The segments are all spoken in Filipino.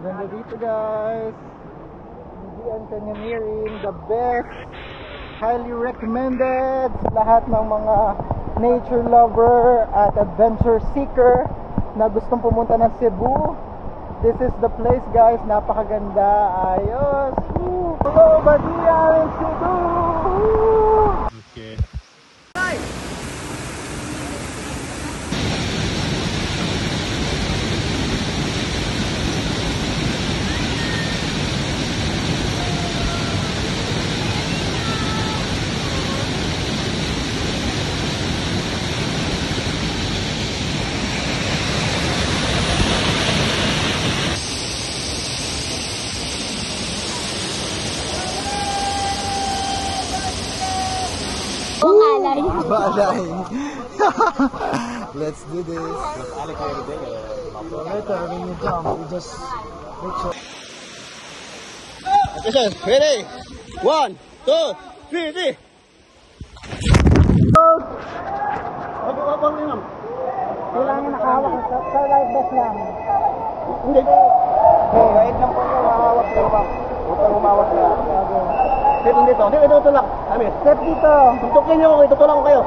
Ganda dito guys. Bibian Canyoneering, the best. Highly recommended sa lahat ng mga nature lover at adventure seeker na gustong pumunta ng Cebu. This is the place guys, napakaganda. Ayos. Hello, Badian, Cebu. Okay. Balay. Let's do this. Later when you jump, you just make sure. Attention, ready? 1, 2, 3, 3. Wag niyo ma'am. Kailangan nakahawak sa live vest lang. Hindi. Wait lang po yung hawak ko ma'am. Huwag kang umawat na. Step dito. Hindi, tutulak. Amin. Step dito. Tutukin niyo ako, tutulak ko kayo.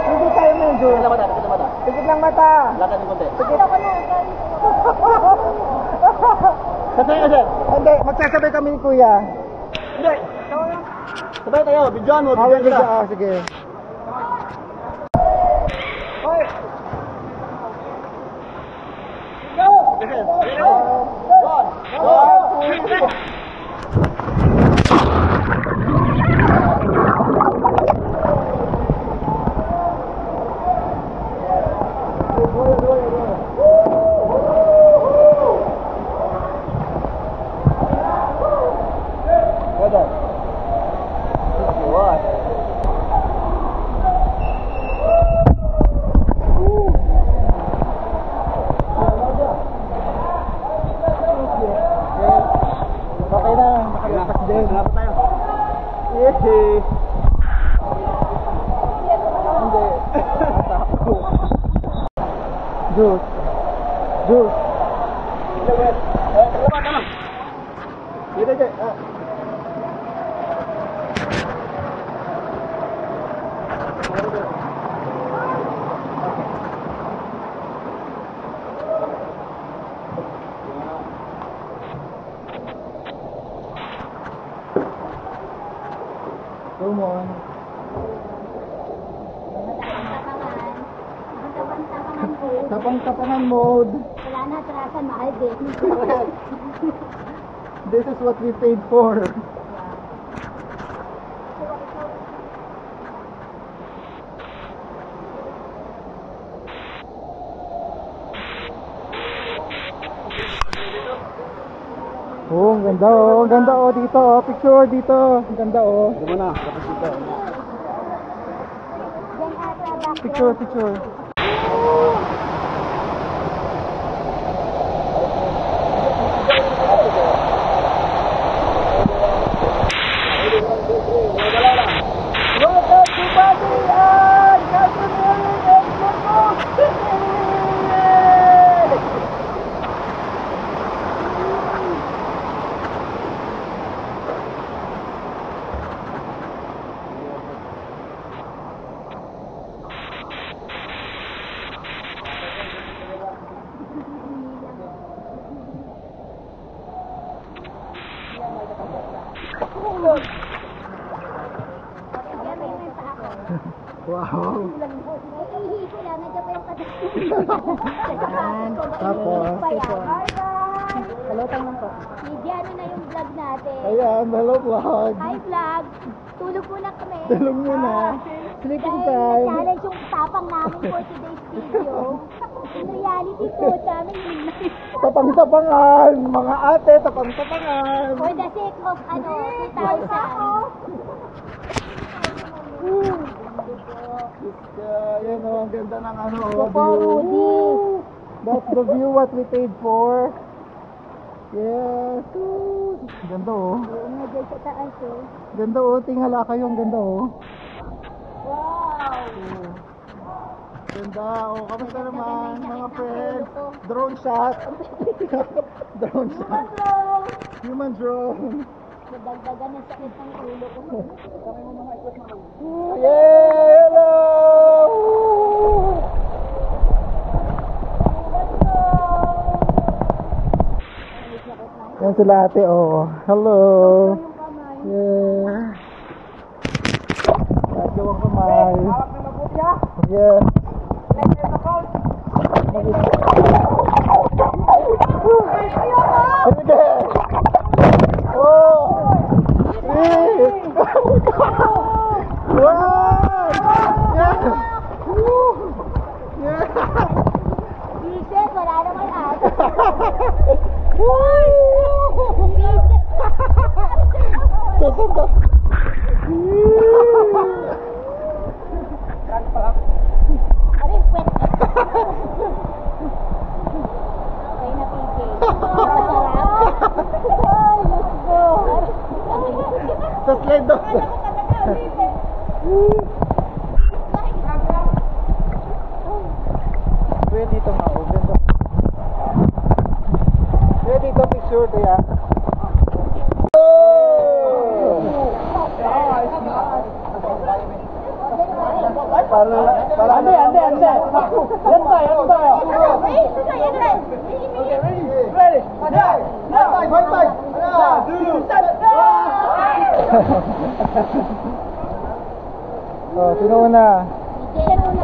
Hindi tayo medyo. Tikit lang mata, tikit lang mata. Tikit lang mata. Lakad ng konti. Tikit ako na. Sasaya ka sir. Hindi, magsasabay kami ni kuya. Hindi. Sabay tayo, bidyoan mo, Hawak bidyoan siya. kita. Sige. Hoy! Go! Ready? 1, 2, 3. Okay na, nakalakas din. Salamat tayo. Yehey! Hindi. Matako. Juice. Juice. Salamat ka lang. Dito, dito. Come on. Tapang-tapangan mode. Wala na, trasan, mahal din. This is what we paid for. Oh, ang ganda oh. Ang ganda oh dito oh. Picture dito. Ang ganda oh. Ito muna, tapos ito. Picture, picture. Welcome to Badian Canyoneering and Cebu City! Wow. Ihi ko lang, nandiyan pa yung Tapos, Halotang lang po. Ano na yung vlog natin. ayan, hello vlog. Hi vlog. Tulog muna kami. Tulog muna. Sleeping time. Challenge yung tapang namin for today's video. In reality po, namin yun. Tapang-tapangan, mga ate, tapang-tapangan. For the sake of 2,000. Yan oh, ang ganda ng ano, Opo, Rudy. That's the view what we paid for. Yes. Ooh. Ganda oh. Oo nga dyan sa taas eh. Ganda oh, tingala kayo, ang ganda oh. Wow! Ganda oh, kamusta naman Ganda, mga ganda, friends? ganda. Drone shot. Drone shot. Human drone. Nadagdagan ng sakit ng ulo ko. Yeah, hello! Yan sila ate, oh. Hello. Yeah. Ate, huwag kamay. Hawak na mabuti ha. Yes. Sige. Oh. Three. One. Yeah. Woo. Yeah. Vincent, wala naman ata. Sasanda. Ano yung pwet? Okay na, PJ. Masarap. Ay, let's go. Sa slide daw. Pwede dito ma-open daw. Pwede dito picture to ya. Para Ande. Yan tayo. Ready. Bye. Oh, sino una?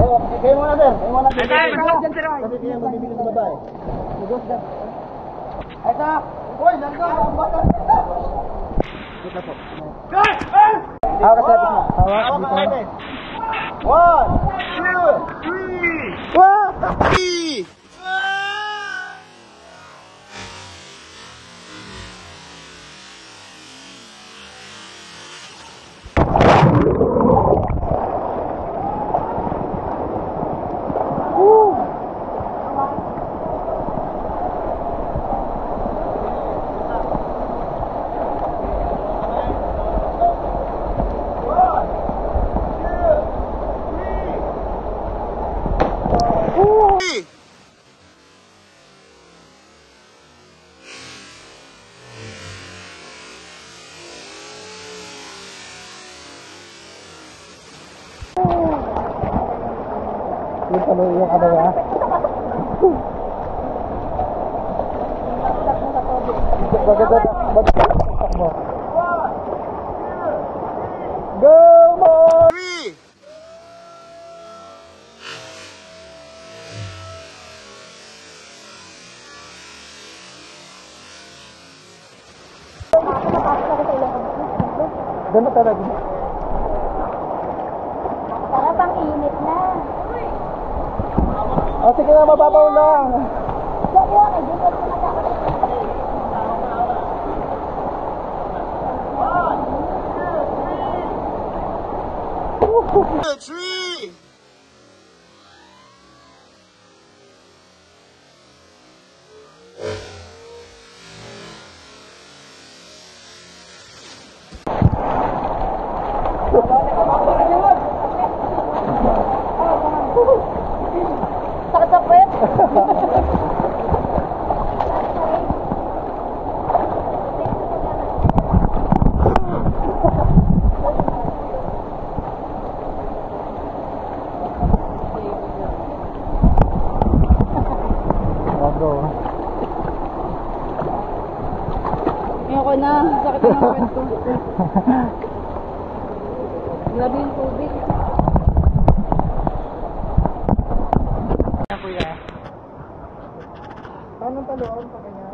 Oh, kayo muna din. Kasi kaya magbibigay sa babae. Ito. Uy, nandun ang bata. Hawak ka sa lapis mo. Hawak dito. 1, 2, 3. Wow! Yung ano ya? Bagay mo. Go more! Gano'n talaga. Sarap ang init na. Oh, sige na, mababaw lang. Sabi ako, dito ko matakot. Sakit sa puwet. Ayoko na, sakit na ng kwento. Grabe yung tubig. Paano taloon pa kanya?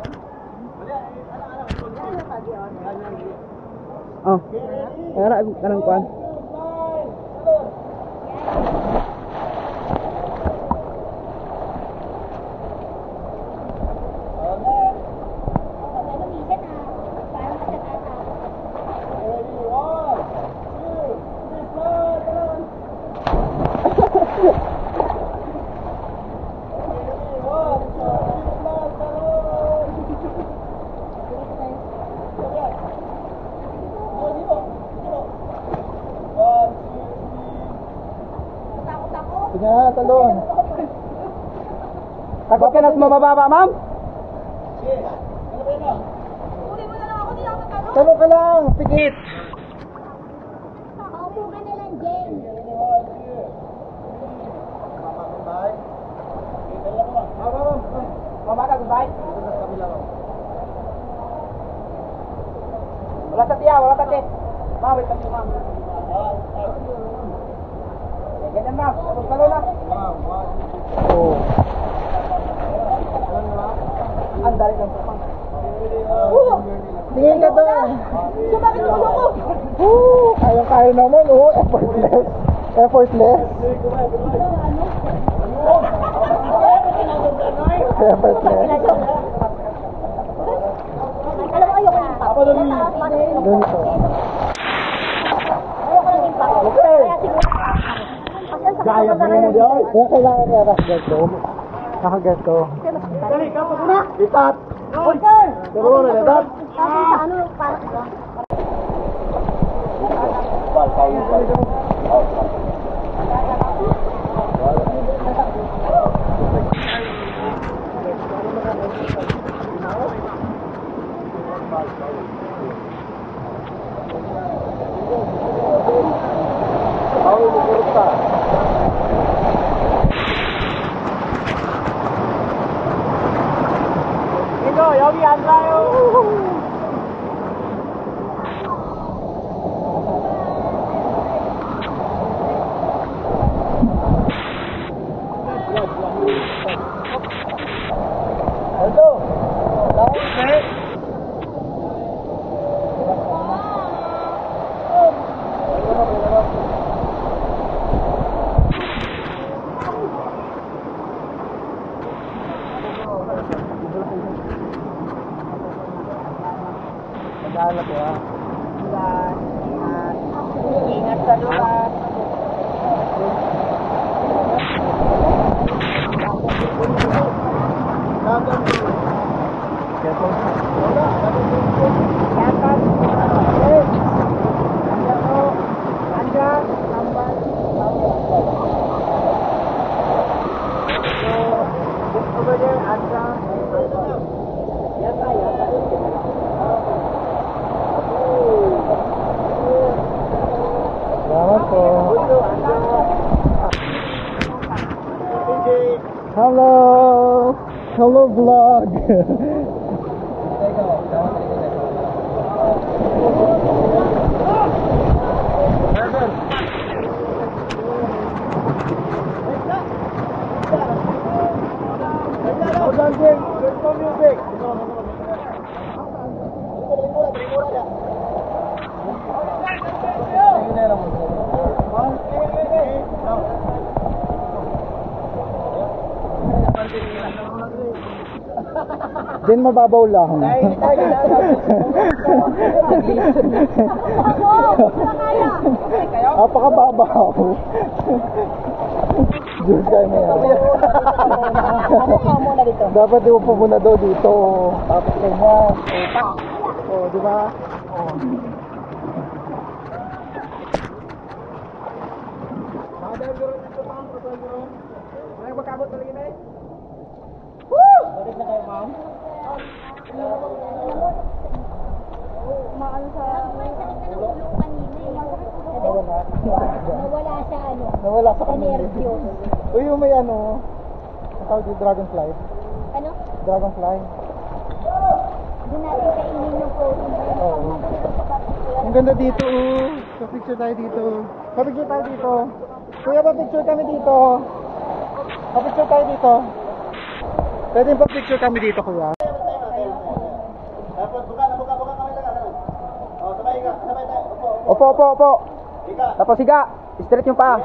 Oh. Kaya kanang kuan. Ano minsan parang katatata. Takot ako. Sige na, talon. Takot ka na sa mababa, ma'am? Tanong ka lang, pikit. Paupo ka na lang, Jen. Wala sa tiya, wala tate. Ma'am, wait lang, ma'am. Ganyan, ma'am. Tapos palo lang. Oh. Ang dali ng pang. Tingin ka doon. Sumakit ang ulo ko. Kayang-kaya naman, effortless. Effortless. Effortless. Alam mo, ayoko ng Ako doon. Ganito. Ayoko ng impact. Okay. Kaya siguro. Gaya mo mo diyan. Kaya kailangan niya nakaganto. Nakaganto. Dali, kapag na. Itat. Okay. Dalawa na itat. Tapos sa ano, parang Ito, 여기 앉아요. Ito. Okay. Nag-aalap ko ha. Ingat sa lugar. Salamat po. Hello! Hello vlog! Din mababaw lang. Apakababaw. Diyos kayo na yan. Dapat di mo po muna daw dito. Tapos ganyan. O, di ba? Balik na kayo, ma'am. umaano sa... May sakit na ng ulo kanina eh. Nawala sa ano. Nawala sa Sa nervyos. Uy, yung may ano. Ang tawag yung dragonfly. Ano? Dragonfly. Doon natin kainin yung protein. Oo. Ang ganda dito, oh. Pa-picture tayo dito. Pa-picture tayo dito. Kuya, pa-picture kami dito. Pa-picture tayo dito. Pwede pa-picture kami dito, kuya. Tapos buka kamay lang. Oh, sabay tayo. Opo. Higa. Tapos higa. Straight yung paa.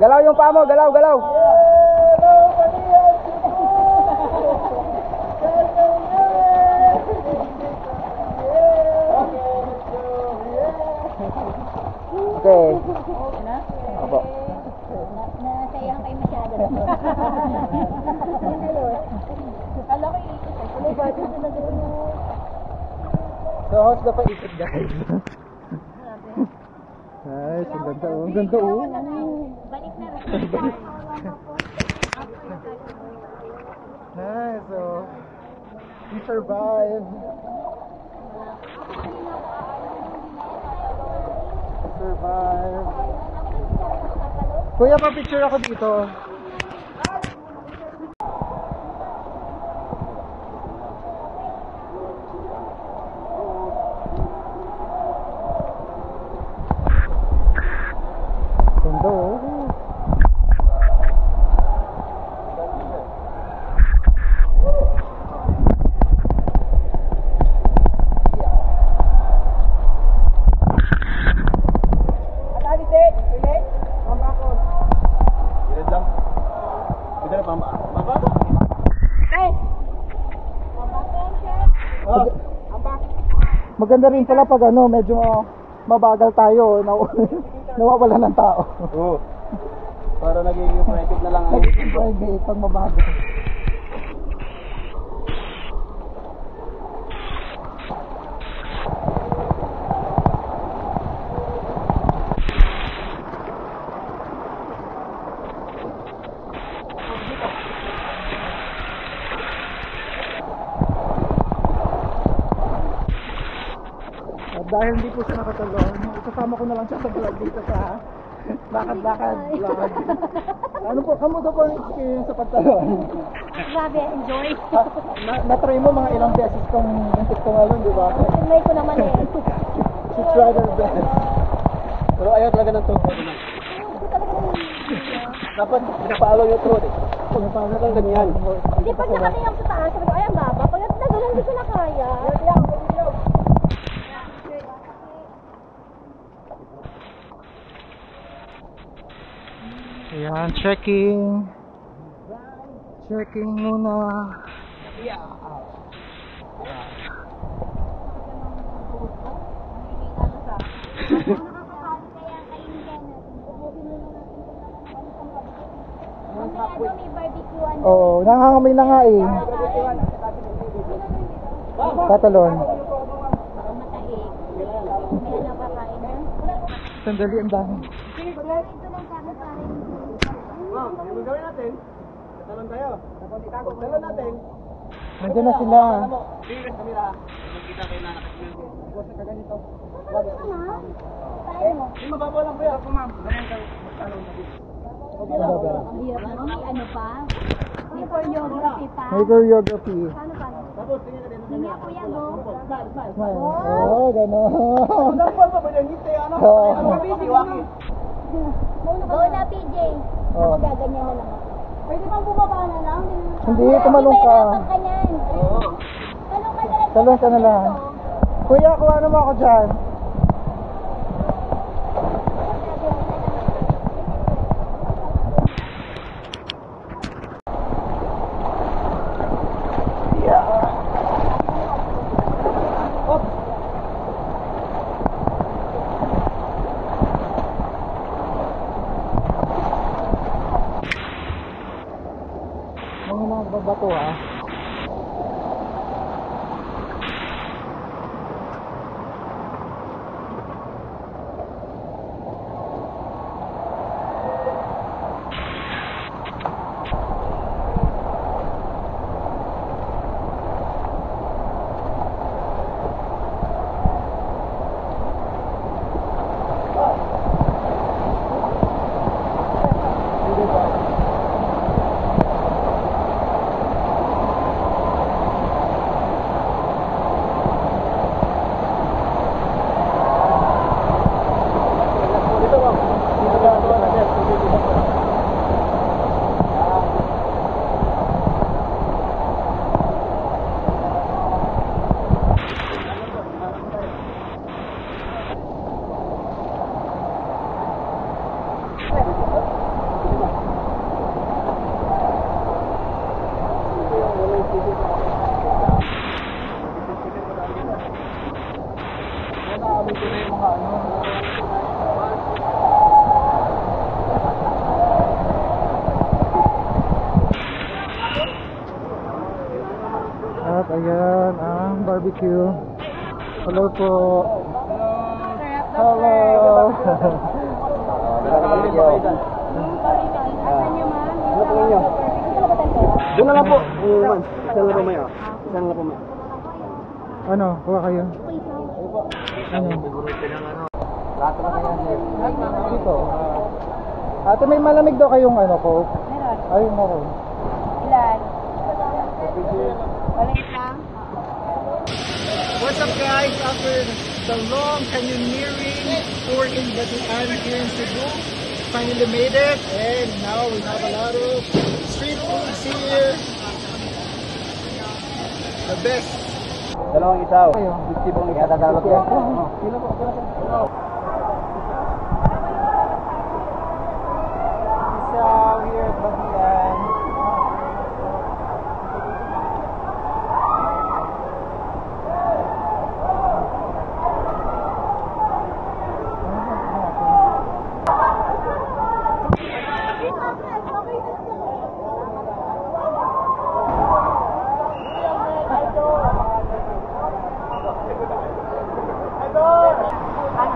Galaw yung paa mo, galaw. Okay. Opo. Nasayahan kayo masyado. Yun na yun. Kala ko iikot. Ano ba? Dito na doon. So, how's the paikot, guys? Nice, ang ganda oh. Ang ganda oh. Balik na rin. Nice oh. We survived. Survive. Kuya, pa-picture ako dito. Ganda oh. Bilid lang. Pwede na pamba. Pamba? Oh. Maganda rin pala pag ano, medyo mabagal tayo, nawawala ng tao. Oo. Para nagiging private na lang ang Nagiging private pag mabagal. At dahil hindi po siya nakatalon, isasama ko na lang siya sa vlog dito sa lakad-lakad vlog. Ano po, kamusta po ang experience sa pagtalon? Grabe, enjoy. Na-try mo mga ilang beses kung muntik tumalon, di ba? Enjoy ko naman eh. She tried her best. Pero ayaw talaga ng tuhod. Dapat pinapaalaw yung tuhod eh. Pinapaalaw lang ganyan. Hindi, pag nakatingin sa taas, sabi ko, ay, ang baba. Pag nagdagan, hindi ko na kaya. Ayan, checking. Checking muna. May barbecue ano. Oo, nangangamoy na nga eh. Tatalon. Mataig. May ano kakain na. Sandali, ang dami. Ito lang sa akin para Ma'am, yung gawin natin, tatalon tayo. Tatalon natin. Nandiyan na sila. Tingnan kamera. Magkita kayo na nakasimento. Huwag sa kaganito. Paano? Yung mababaw lang po yan. Ako ma'am. Ganyan ka. Talon na dito. Ang hirap na. May ano pa? May choreography pa. May choreography. Paano? Tapos, tingnan natin. Hindi nga kuya, go. Smile. Oo, gano'n. Dampal pa ba yung ngiti? Ano? Oo. Ano ka waki? Go na, PJ. Ako Oo. gaganyan na lang. Pwede bang bumaba na lang? Hindi, tumalong ka. Mahirapan ka niyan. Oo. Talong ka na lang. Talon ka na lang. Kuya, kuha mo ako dyan. Mga babato ha. At ayan ang barbecue. Hello po. Hello. Doon na lang po. Isang na po maya. Isang na po maya. Ano? Kuha kayo. Ano? Dito. Ate, may malamig daw kayong ano, Coke? Meron. Ayun mo ko. Ilan? Ulit lang. What's up guys? After the long canyoneering tour in Batian here in Cebu, finally made it, and now we have a lot of street foods here. The best. Dalawang isaw. Ayo. 50 pong isa. Tagalog yan. Isaw here at Batian.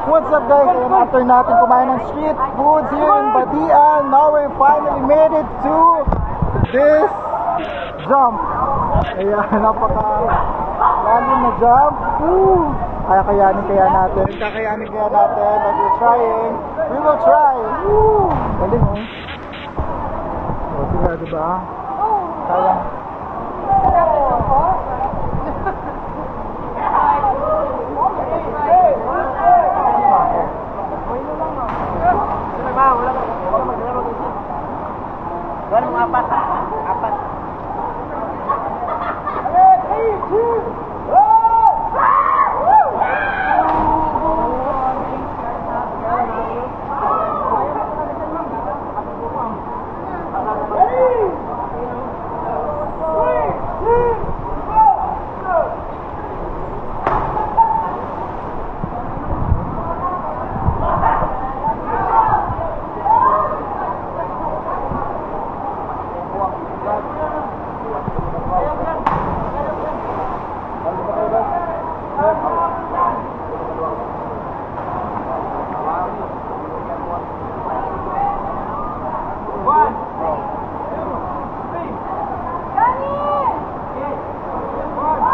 What's up guys? And after natin kumain ng street foods here in Batian, now we finally made it to this jump. Ayan, napaka lalim na jump. Woo! Kakayanin natin. But we're trying. We will try. Woo! Galing mo. O, sila, diba? Kaya.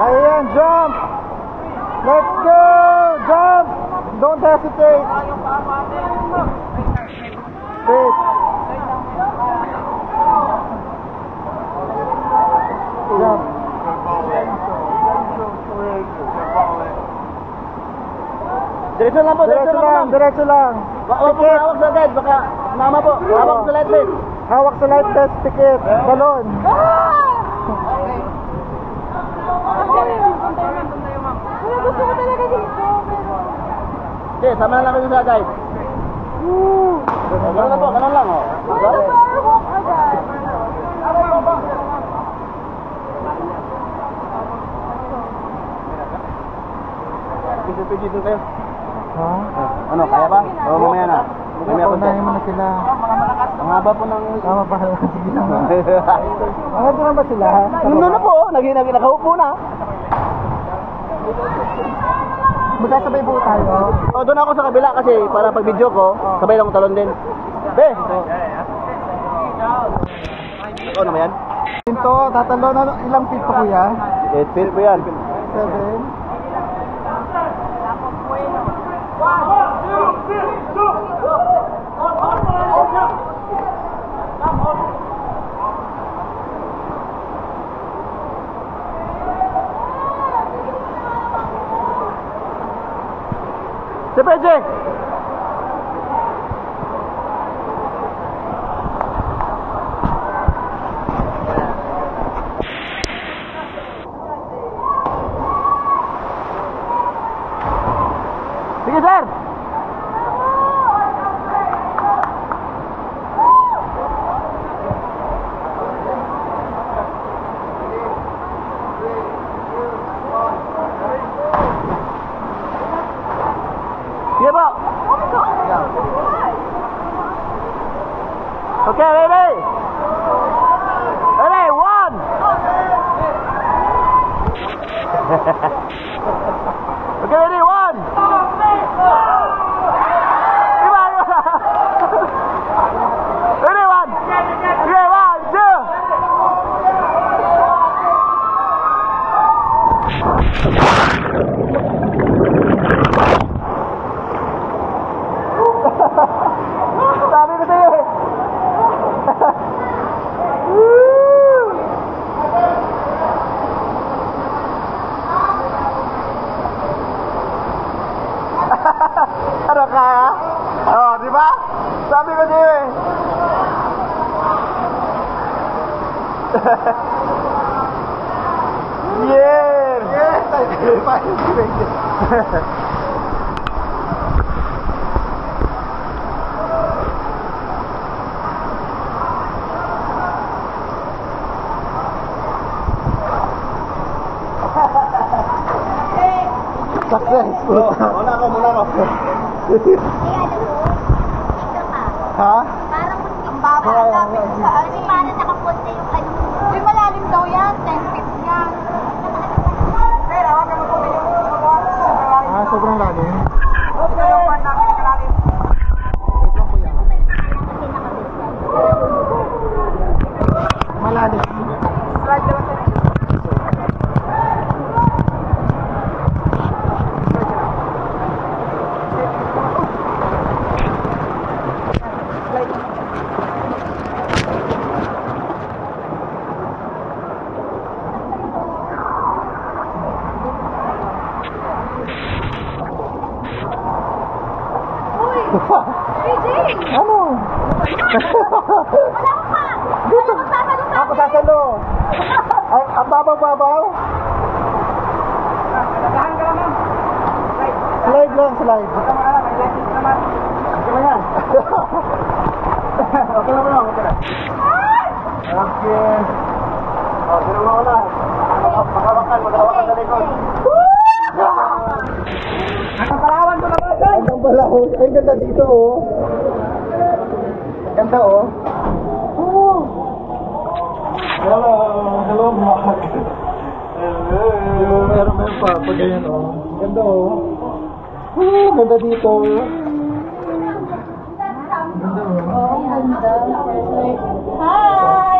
Ayan, jump! Let's go! Jump! Don't hesitate! Straight! Jump! Diretso lang po. Diretso lang! Huwag po hawak sa guide. Baka mama po. Hawak sa light vest. Hawak sa light test ticket! Balon! Gusto ko talaga dito. Okay, sama na lang kayo sa guide. Ganun lang po. Ganun lang. Walk agad. Dito kayo. Ha? Ano, kaya ba? O mamaya na. Mamaya po Unahin mo na sila. Ang haba po ng... Tama pa. Sige na nga. Ano naman ba sila? Nandun na po. Nakaupo na. Magkasabay po tayo. O, doon ako sa kabila kasi para pag video ko, sabay lang talon din. Be! Ikaw naman yan? Pinto, tatalo na ilang feet pa kuya? 8 feet po yan. 7. Si PJ! Sige, sir! Sige po! Okay, ready? Ready, 1! Okay, ready, 1! ka, ha? Oh, di ba? Sabi ko sa'yo eh. Yes! Yes! I verified it. Successful. Muna ako. Ay, alam mo, dito ka. Ha? Parang ang baba. Lapit sa kasi parang nakapunta yung ano. Uy, malalim daw yan. 10 feet yan. Sir, hawakan mo po yung Ah, sobrang lalim. Ito yung pan namin nakalalim. Wait lang po yan. Kasi nakabit. Malalim. Slide lang sir. PJ! Ano? Wala ko pa! Dito. Magsasalong sa Ako sasalo. Ay, ang babaw-babaw. Dahan ka lang ma'am. Slide lang, slide. Huwag ka maalam, may license naman. Okay ba yan? Okay lang lang, okay lang. Okay. Oh, sino mo na? Magawakan sa likod. Ang Palawan ko naman sir. Ang balaw. Ang ganda dito, oh. Ganda, oh. Hello. Hello, Mark. Hello. Meron pa. Pag ganyan, oh. Ganda, oh. Ganda dito. Ganda, oh. Hi!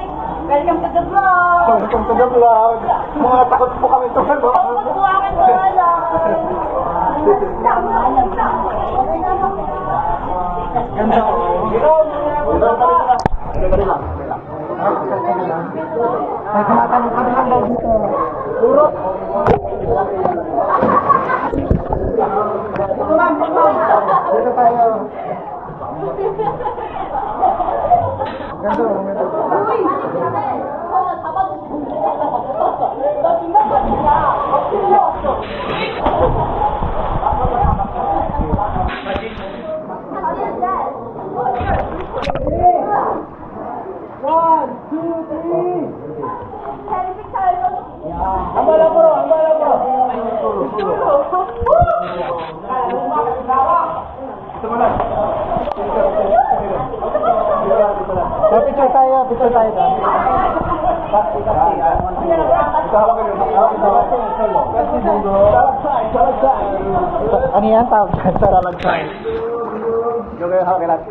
Welcome to the vlog! Welcome to the vlog. Mga takot po kami ito. Magbuwangan ko wala! Ganda, oh. Ay, tumatanong kami lang daw dito. Puro. Ito ma'am, Dito tayo. Ganda, oh. ang bala bro, ang bala bro. Picture tayo doon. Ano yan? Tawag dyan? Salagsain. Yung kayo hakilat.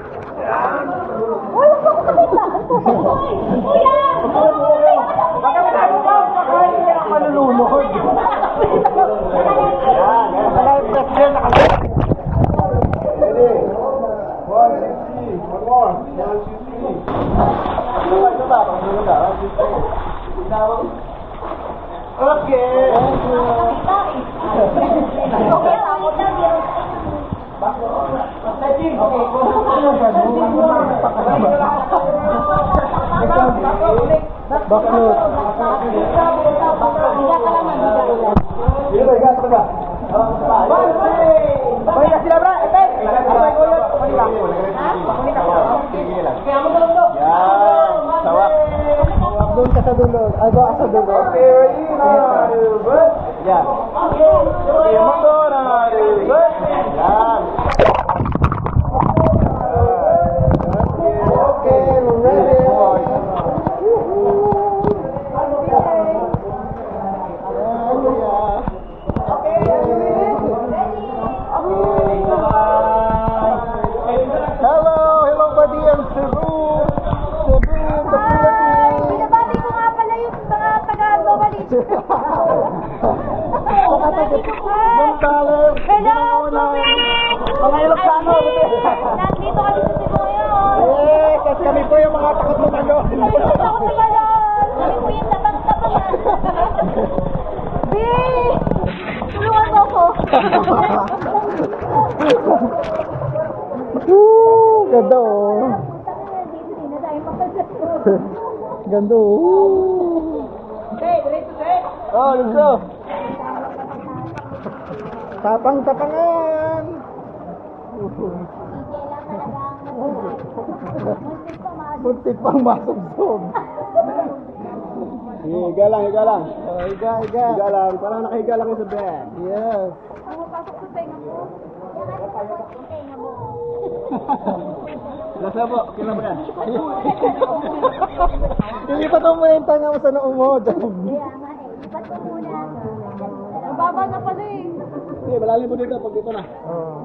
Malulunod. Live test yun. Ready? 160. One more. 160. Okay. Doon ka sa dulo. Ay, doon ka sa dulo. Okay, ready na. Yan. Okay, motor na. Yan. Okay, we're ready. Hello, buddy, I'm Cebu in the Philippines. Binabati ko nga pala yung mga taga-Novalis. Gonzales. Hello, Kubi! Mga Ilocano. Nandito kami sa Cebu ngayon. Yes, at kami po yung mga takot lumalon. Ayun, ako sa galon. Kami po yung tabang-tabangan. B! Tulungan mo ako. Ganda oh. Dito na tayo makasal. Ganda oh. Oh, let's go. Tapang-tapangan. Muntik pang masubsob. Higa lang, higa lang. Higa, higa. Higa lang, parang nakahiga lang yung sa bed. Yes. Pumapasok sa tenga mo. Tenga mo. Nasa po, kailan ba yan? Ilipat mo muna yung tanga mo sa noo mo. Kaya nga eh, ipat ko muna. Ang baba na pala eh. Hindi, malalim po dito pag dito na. Oh.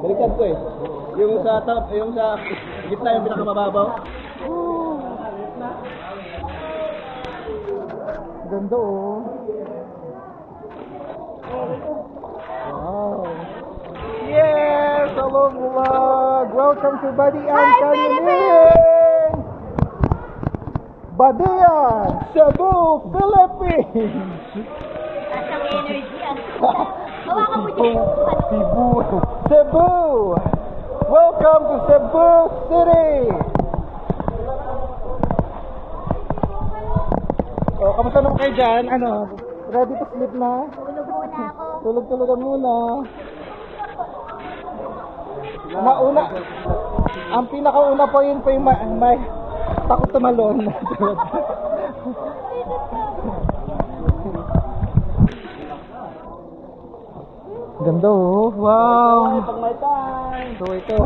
Baliktad ko eh. Yung sa top, yung sa gitna yung pinakamababaw. Ganda oh. Wow. Yes! Hello vlog! Welcome to Badian Canyoneering! Badian, Cebu, Philippines! Asang energy yan. Hawakan mo dyan. Cebu! Welcome to Cebu City! Oh, kamusta naman kayo dyan? Ano? Ready to sleep na? Tulog muna ako. Tulog-tulogan muna. Nauna, ang pinakauna po yun po yung may takot tumalon. Ganda oh. Wow. Pag may time. So ito.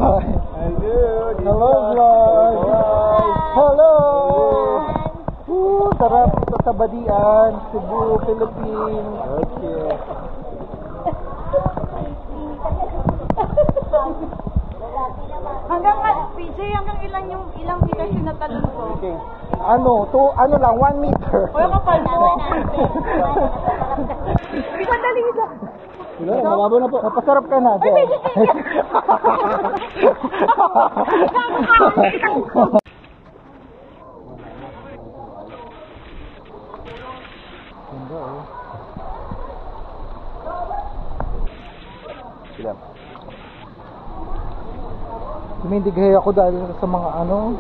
Hello, vlog. Hello. Sarap ito sa Badian, Cebu, Philippines. Okay. Hanggang PJ, hanggang ilang meters yung natalon ko? Okay. Ano lang, 1 meter. Wala ka pa po. Hindi ka dali ito. Siguro, mababo na po. Napasarap ka na. Ganda oh. Sila. Tumindighay ako dahil sa mga ano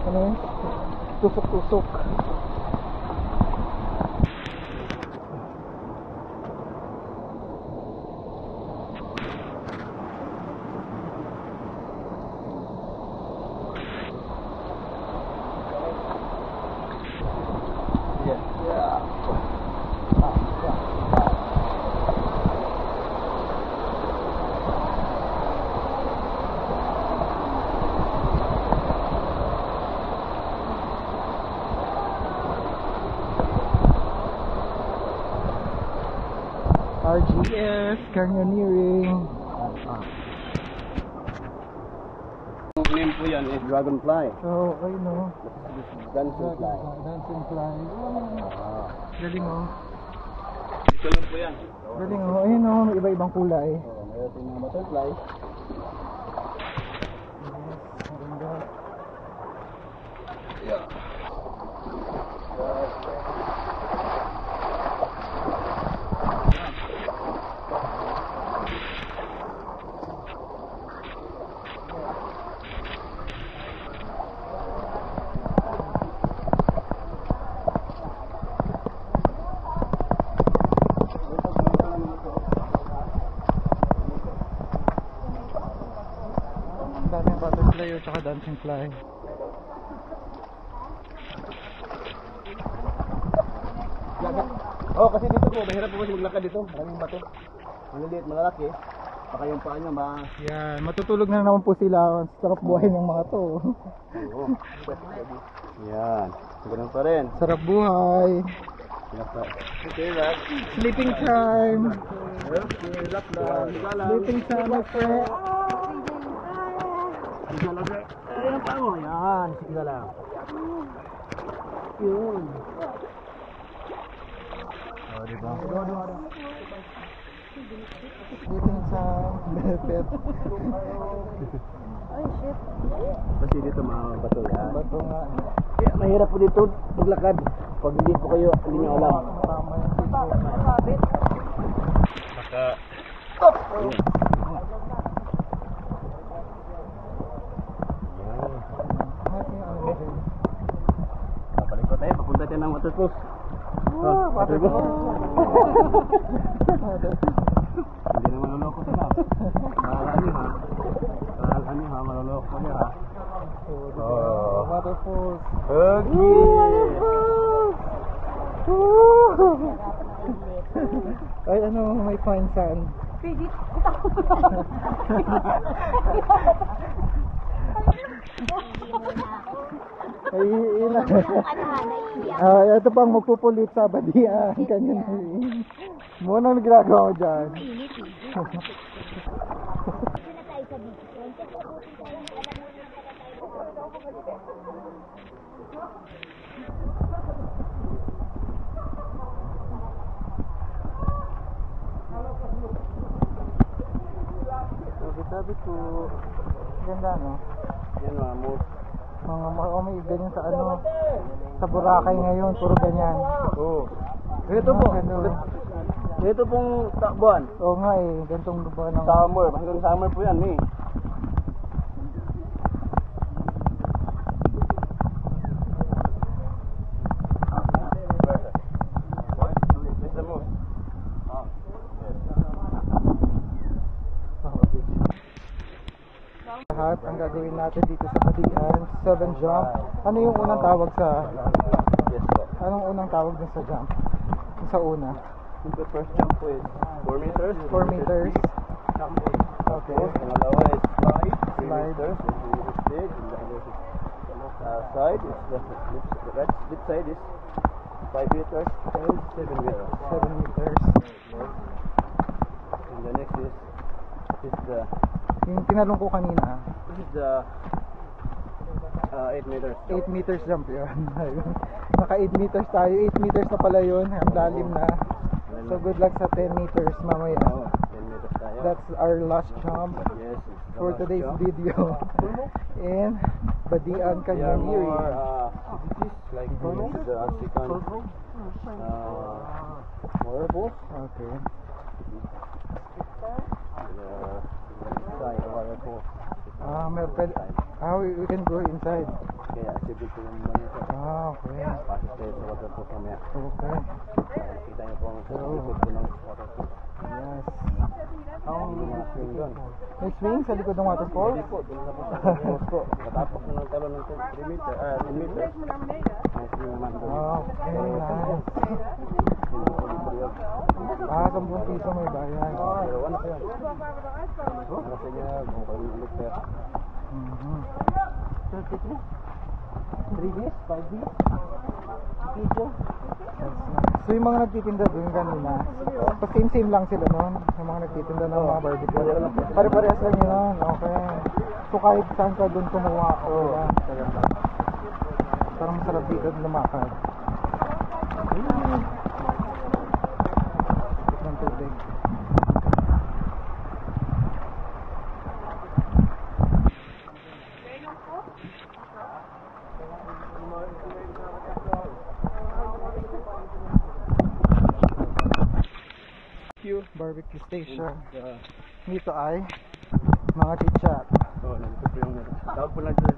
yun? Tusok-tusok. RGS, Canyoneering. Name po yan is Dragonfly. So, ayun o. Dragonfly. Dancing fly. Galing o. Dito lang po yan. Galing o. Ayun o, may iba-ibang kulay. Mayroon po yung butterfly. Maganda. Daming butterfly o tsaka dancing fly. Oh, kasi dito po, mahirap po kasi maglakad dito. Maraming bato. Maliliit, malalaki. Baka yung paa nyo Yan, matutulog na naman po sila. Sarap buhay ng mga to. Oo. Yan. Ganun pa rin. Sarap buhay. Okay, relax. Sleeping time. Okay, relax lang. Higa lang. Sleeping time, my friend. Higa lang. Ayun ang paa mo. Yan. Higa lang. Yun. Oh, diba? Sleeping time. Benefit. Ay, shit. Kasi dito mga bato yan. Bato nga. Kaya mahirap po dito maglakad. Pag hindi po kayo, hindi nyo alam. Tama yung tipo. Sabit. Baka... Hindi naman maloloko sila. Bahala niyo ha, maloloko niyo ha. Waterfalls. Ay, ano, may fine sand. Pigit. Ay, ilan. Ito pang magpupulit sa Badian. Kanyan. Muna ang ginagawa ko dyan. Sabi ko, ganda no? Yan mga mo. May ganyan sa ano, sa Boracay ngayon, puro ganyan. Oo. Ito po. Ito pong buwan. Oo nga eh, gantong ba ng... Summer. Hanggang summer po yan eh. Lahat ang gagawin natin dito sa Badian, 7 jump. Ano yung unang tawag sa... Yes po. Anong unang tawag din sa jump? Sa una? The first jump po is 4 meters. 4 meters. Okay. Pangalawa is slide. 3 Slide. meters. Stage. And the other side is the left side is 5 meters and 7 meters. 7 meters. And the next is the Yung tinanong ko kanina, this is the 8 meters. 8 meters jump yun. Naka 8 meters tayo. 8 meters na pala yun. Ang lalim na. So good luck sa 10 meters mamaya. Oh, 10 meters tayo. That's our last jump Yes. it's the for last today's jump. video. In Badian There are Canyoneering. more activities like this is the second waterfall. Okay. Inside the waterfall. We can go inside. Kaya activity po yung mga ito. Okay. Pasok tayo sa waterfall kamaya. Okay. Kita niyo po ang likod po ng waterfall. Yes. Yung mga swing doon. May swing sa likod ng waterfall? Hindi po, doon na po sa waterfall po. Katapos na ng talon ng 3 meters, 10 meters. May swing naman doon. Okay, nice. Sa 10 piso may bayan. Pero ano po yan? Ano sa inyo, kung kayo ulit pa. 3 days? 5 days? So yung mga nagtitinda doon kanina, so same lang sila noon, yung mga nagtitinda ng mga barbecue. Pare-parehas lang yun noon, okay. So kahit saan ka doon kumuha, parang masarap dito lumakad. Ng tubig. Barbecue station. Dito ay mga chichat. Oo, nandito po yung tawag po lang dito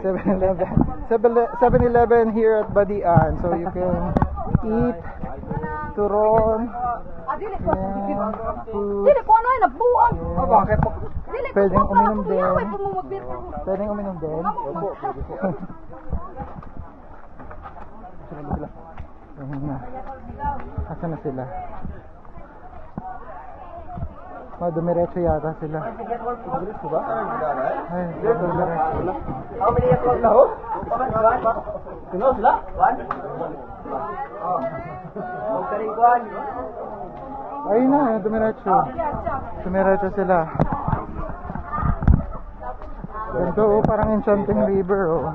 7-Eleven po. 7-Eleven here at Badian. So you can eat turon, food. Dili ko ano ay nabuang. Bakit? Pwedeng uminom din. Ay, kung mo mag-beer ko. Pwedeng uminom din. Opo, pwede po. Saan ba sila? Ayun na. Asa na sila? Dumiretso yata sila. Diretso ba? Ay, dumiretso. How many years old na ho? Sino sila? One? Ayun na, dumiretso. Dumiretso sila. Ganito, parang Enchanting River, oh.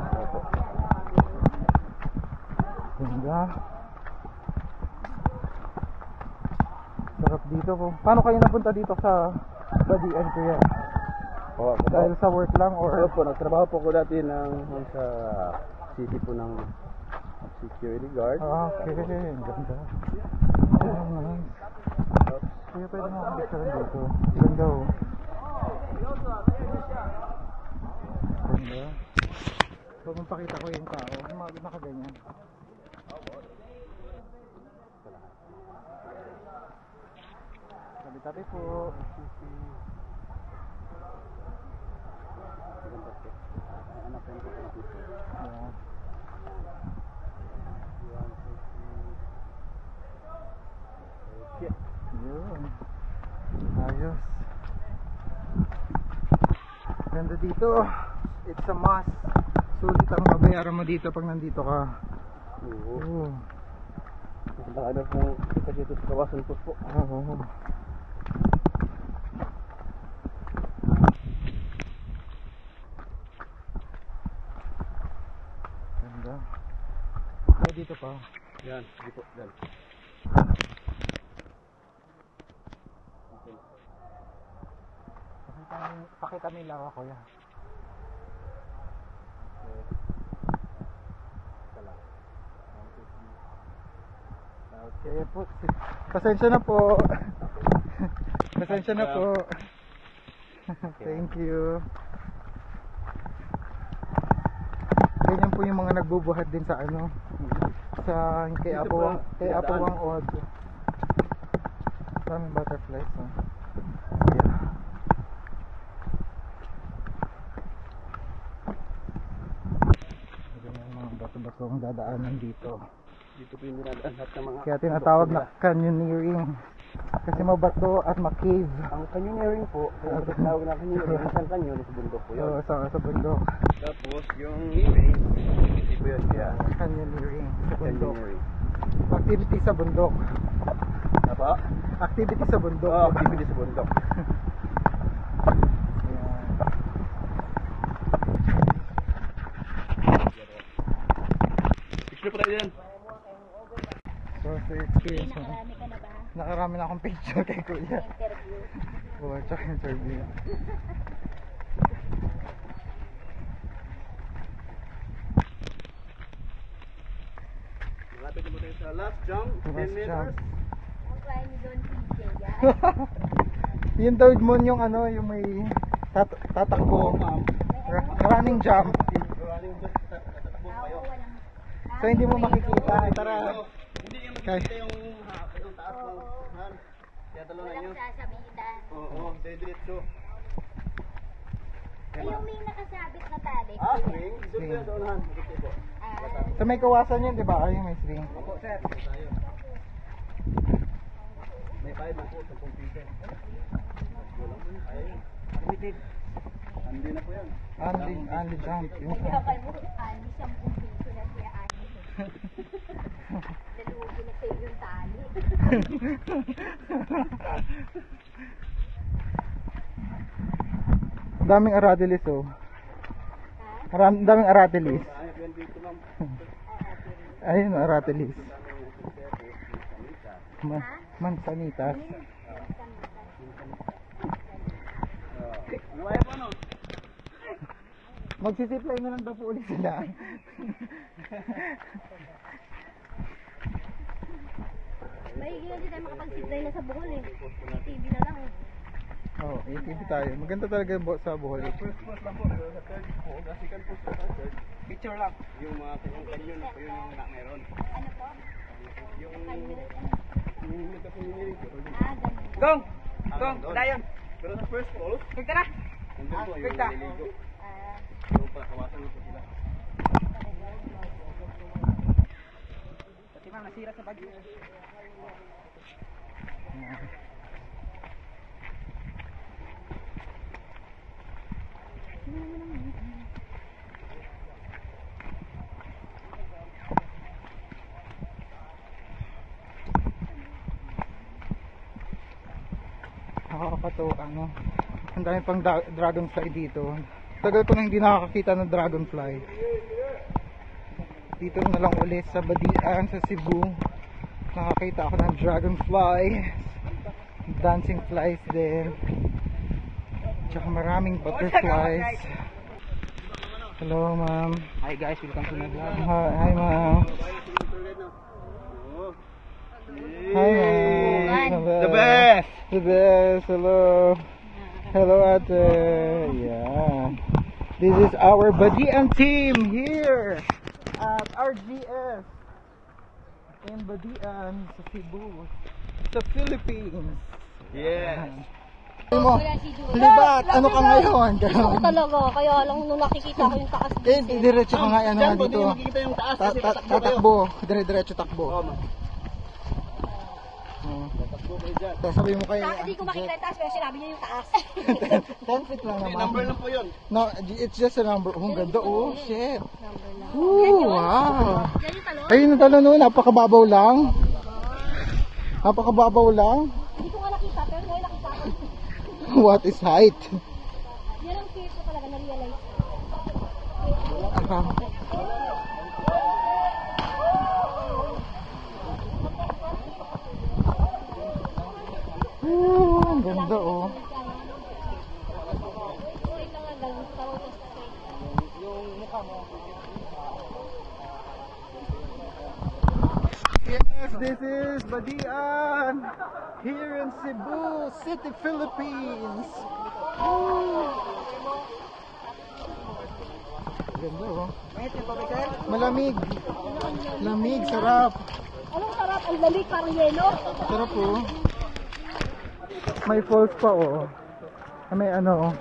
Ganda. Sarap dito po. Paano kayo napunta dito sa Badian, kuya? Oo, Dahil sa work lang or... po, nagtrabaho po ko dati sa city po ng security guard. Okay, ang ganda. Oh, nice. Kaya pwede mo akong picture dito. Ganda, oh. Ganda. So, magpakita ko yung tao. Yung mga nakaganyan. Kape po. Anak ko dito. Ayan. Yun. Ayos. Ganda dito. It's a must. Sulit ang mabayaran mo dito pag nandito ka. Oo. Ano po kasi ito sa kawasan po po. Oo. Ganda. Ay, dito pa. Yan, dito, yan. Pakita nila ako ya. Okay po. Pasensya na po. Pasensya na po. Thank you. Ganyan po yung mga nagbubuhat din sa ano, sa kay Apuwang Odd. Daming butterflies. Oh. Yeah. Ganyan mga bato-bato ang dadaanan dito. Dito po yung dinadaan lahat ng mga... Kaya tinatawag na canyoneering. Kasi mabato at ma-cave. Ang canyoneering po, kung tinatawag na canyoneering, isang canyon sa bundok po yun. Oo, sa bundok. Tapos yung nearing, hindi po yun kaya. Canyoneering sa bundok. Canyoneering. Activity sa bundok. Apa? Activity sa bundok. Oo, activity sa bundok. Picture po tayo dyan. So, sa experience mo. Nakarami ka na ba? Nakarami na akong picture kay Kuya. Interview. Oo, tsaka interview. Malapit na po tayo sa last jump, 10 Last meters. jump. Ang kaya ni Don TJ yan. Yung third moon yung ano, yung may tatakbo. Running jump. Running just tatakbo kayo. Walang... So hindi mo makikita. Tara. Hindi yung Kay- makikita yung taas ng han. Kaya talunan nyo. Walang sasabitan. Oo, diretso. Ay, yung may nakasabit na tali. Ah, kuya. swing. Doon kayo doon han. Dito po. Ah, So may kawasan yun, di ba? Ay, may swing. Opo, sir. Dito tayo. May 5 lang po, 10 piso. Ayun. Limited. Hindi na po yan. Only jump. Yun. kaya kayo mo, ani, 10 piso na siya, ani. Nalugi na sa'yo yung tali. Daming aratilis oh. Ha? Daming aratilis. Ayun, yan dito ma'am. Ayun, aratilis. Mansanitas. Ano kaya po ano? Magsisipline na lang daw po ulit sila. May hindi tayo makapag-zipline na sa Bohol eh. TV na lang eh. Oh, ATV tayo. Maganda talaga sa Bohol. First post lang po. Sa third po. Sa second post sa third. Picture lang. Yung mga kanyon po yun yung meron. Ano po? Yung Kanyo. nagka-canyoneering po. Ah, ganun. Gong! Gong! Dayon! Pero sa first post, Kagta na! nandun po yung Kagta. naliligo. Ah, Yung kawasan nyo po sila. Pati ma'am, nasira sa bagyo. Nakakatawa ano. Ang dami pang dragonfly dito. Tagal ko na hindi nakakakita ng dragonfly. Dito na lang ulit sa Badian sa Cebu. Nakakita ako ng dragonfly. Dancing flies din. Tsaka maraming butterflies. Hello ma'am. Hi guys, welcome to my vlog. Hi ma'am. Hi ma'am. Hello. The best! The best. Hello. Hello ate. Yeah. This is our Badian team here at RGS in Badian sa Cebu, sa Philippines. Yes. Mo, libat, ano ka ngayon? Ako talaga, kaya lang nung nakikita ko yung taas Eh, diretso ka nga, ano nga Diyan po, dito. hindi makikita yung taas kasi Tatakbo, dire-diretso takbo. Oo, ma'am. Tatakbo kayo dyan. Tapos sabi mo kay... Hindi ko makikita yung taas, pero sinabi niya yung taas. 10 feet lang naman. Number lang po yun. No, it's just a number. Oh, ang ganda. Oh, shit. Number lang. Ooh, wow. Yan yung talon? Ayun na talo no, napakababaw lang. Napakababaw lang. Hindi ko nga nakita, pero ngayon nakita ko. What is height? Yan ang fear ko talaga, na-realize. Ang ganda oh. Straight lang nga ganun, tawag ko straight. Yes, this is Badian here in Cebu City, Philippines. Woo! Ganda oh. Malamig. Lamig, sarap. Anong sarap? Ang lamig, parang yelo. Sarap oh. May falls pa oh. May ano oh.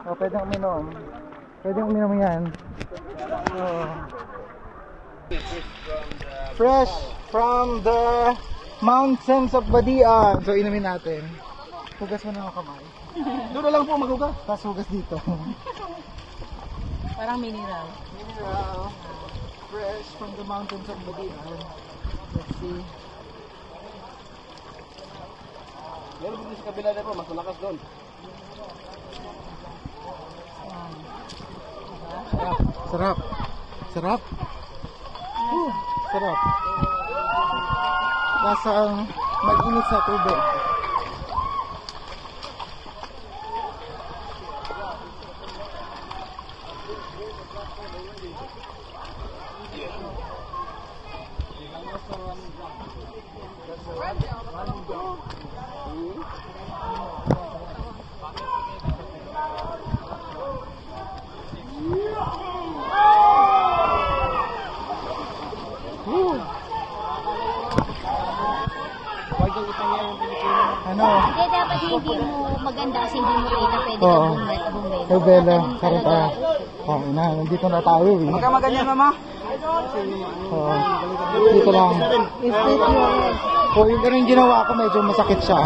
Oh, pwedeng uminom. Pwedeng uminom yan. Oh. Fresh from the mountains of Badian. So inumin natin. Hugas mo na ang kamay. Doon lang po maghugas. Tapos hugas dito. Parang mineral. Mineral. Fresh from the mountains of Badian. Let's see. Meron po sa kabila na po, mas malakas doon. Sarap. Sarap. Sarap. Sarap. Lasang mag-init sa tubig. Ano? Hindi, dapat hindi mo maganda kasi hindi mo kita pwede ka Oo. bumbay. Bella, karita. Oh, na, nandito na tayo eh. Baka maganyan, mama. Oo. Dito lang. Oh, yung ganun ginawa ko, medyo masakit siya.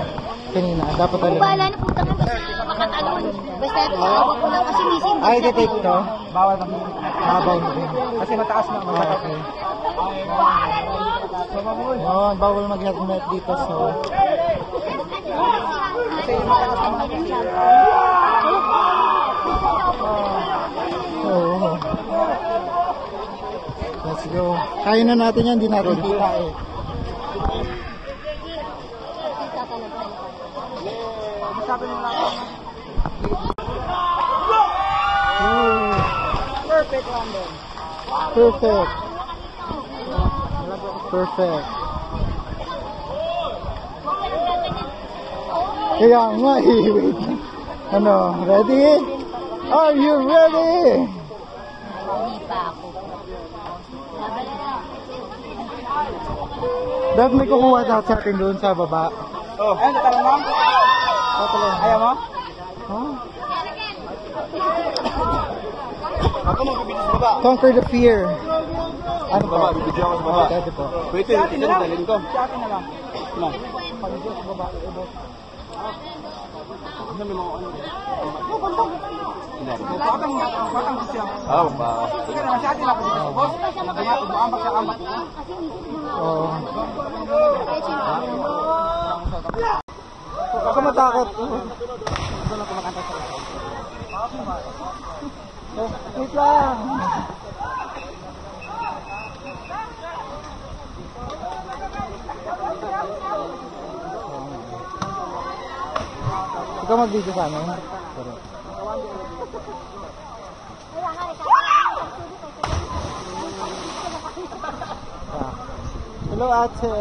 Kanina, dapat alam. Bahala na punta ka basta makatalon. Basta ito, awa ko lang kasi missing. Ay, iti-take to? Bawal na. Bawal na din. Kasi mataas na. Okay. Yun, bawal mag-helmet dito, so. Oo. Let's go. Kaya na natin yan, hindi natin kita eh. Perfect one doon. Perfect. Perfect. Kaya nga eh. Wait. Ano, ready? Are you ready? Hindi pa ako. Dapat may kukuha sa atin doon sa baba. Oh. Ayun, tatalong mo? Tatalong. Ayaw mo? Huh? Ako mo, bibigyan sa baba. Conquer the fear. Ano Baba, pa? bibigyan ako sa baba. Pwede po. Pwede, ito na dalhin ko. Sa akin na lang. Na. Pag-Diyos sa baba. Ano may mga ano? Patang siya. Oh, ba. Sige na, sa atin ako dito. Boss, buambak sa amak. Oo. Huwag ka matakot. Wait lang. Ikaw mag-video sa amin? Hello ate.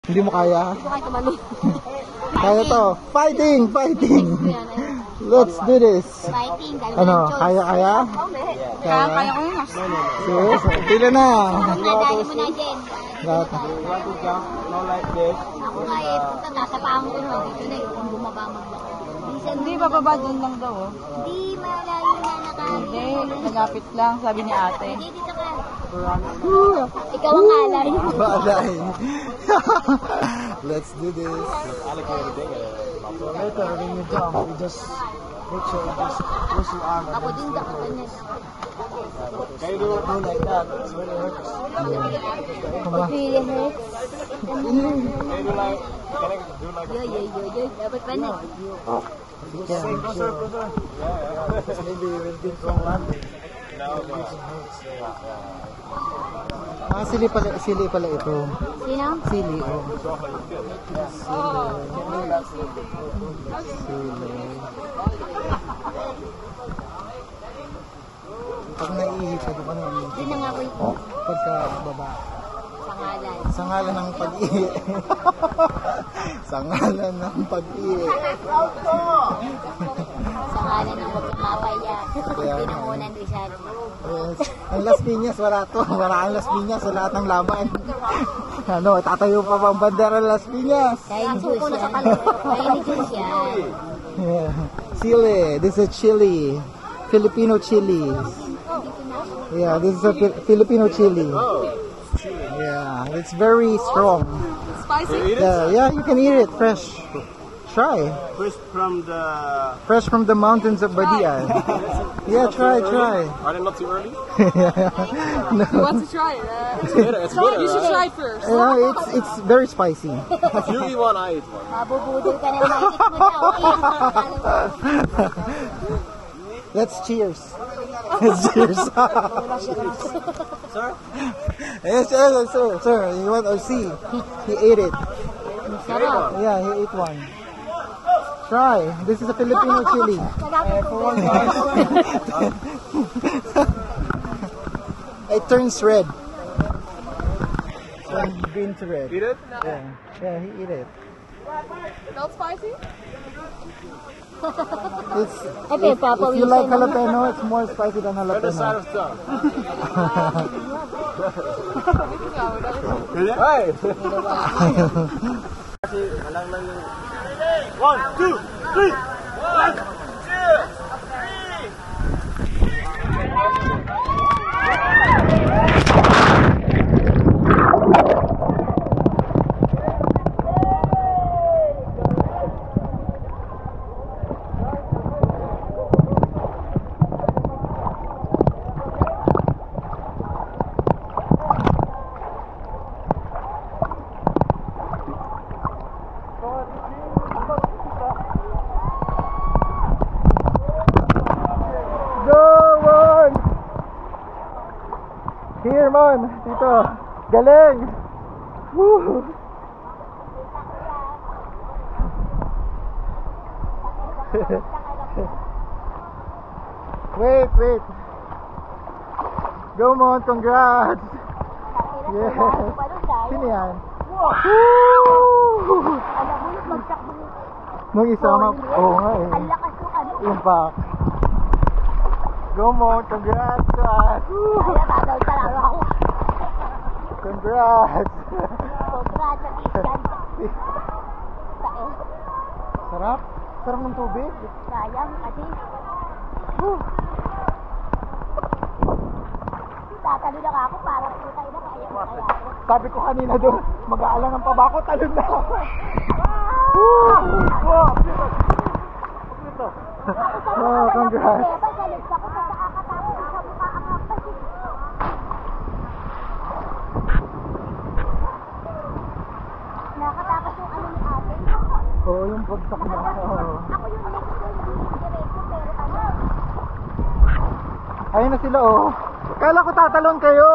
Hindi mo kaya? Hindi ko kahit tumalo. Kaya to. Fighting! Fighting! Let's do this. Fighting, dahil Ano? choice. Kaya? Okay. Kaya ko yun. Serious? Pila na. Nadali mo na, Jen. Lahat. You want to jump? No, like this. Ako nga eh, punta nasa paang ko naman. Dito na yung bumaba maglako. Hindi, bababa doon lang daw, oh. Hindi, malayo na Hindi, nagapit lang, sabi ni ate. Hindi, dito ka. Ikaw ang alay. Balay. Let's do this. Later, when you jump, you just make sure you just push your arm. Ako din, dapat ganyan. Can you do like that? It's really hurts. Come on. Really hurts. Can you Yo. Dapat pa na. Yeah, closer. Maybe you will get from landing. Sili pala ito. Sino? Sili, oh. Sili. Pag naiihip, ito pa naman. Hindi na nga ko yung Pagka baba. pangalan. Sa ngalan ng pag-ihi. Sa ngalan ng pag-ihi. Sa ngalan ng huwag kang mapaya. Pinangunan Rizal. Yes. Ang Las Piñas, wala to. Wala ang Las Piñas sa lahat ng laban. Ano, tatayo pa bang bandera ng Las Piñas? Kaya ni Jules yan. Kaya ni Jules yan. Yeah. Chile. This is chili. Filipino chilies. Yeah, this is a Filipino chili. Yeah, it's very strong. Spicy? Yeah, you can eat it fresh. Try. Fresh from the mountains of Badian. Yeah, try. Are they not too early? No. You want to try it? It's better. You should try it first. Yeah, it's very spicy. If you eat one, I eat one. Mabubudol ka na makikit mo na. Let's cheers. Let's cheers. Sir? Yes, sir. You want to see? He ate it. Sarap. Yeah, he ate one. Try. This is a Filipino chili. It turns red. From green to red. Eat it? Yeah, he ate it. Not spicy? If you like jalapeno, it's more spicy than Other side jalapeno. of tongue. Hey! One, two, three! One, two, three! Here, man. Dito. Galing. Woo. Wait. Go, Mon. Congrats. Yeah. Sino yan? Woo! Alam mo, magtakbo. Nung isama. Oo nga eh. Ang lakas yung ano. Impact. Go, Mon. Congrats to us. Woo! Kaya tataw talaga ako. Congrats. Congrats sa tigan. Sarap. Sarap ng tubig. Sayang kasi. Woo! Tatalo lang ako para putay na kaya ko kaya ako. Sabi ko kanina doon, mag-aalangan pa ba ako? Talon na ako. Woo! Wow! Oh, congrats. Galit ako sa nakakatapos sa mukha ang kapatid. Nakatakas yung ano ni ate. Oo, yung pagsak na. Oo. Ako yung next ko, hindi diretso pero ano. Ayun na sila, oh. Kala ko tatalon kayo.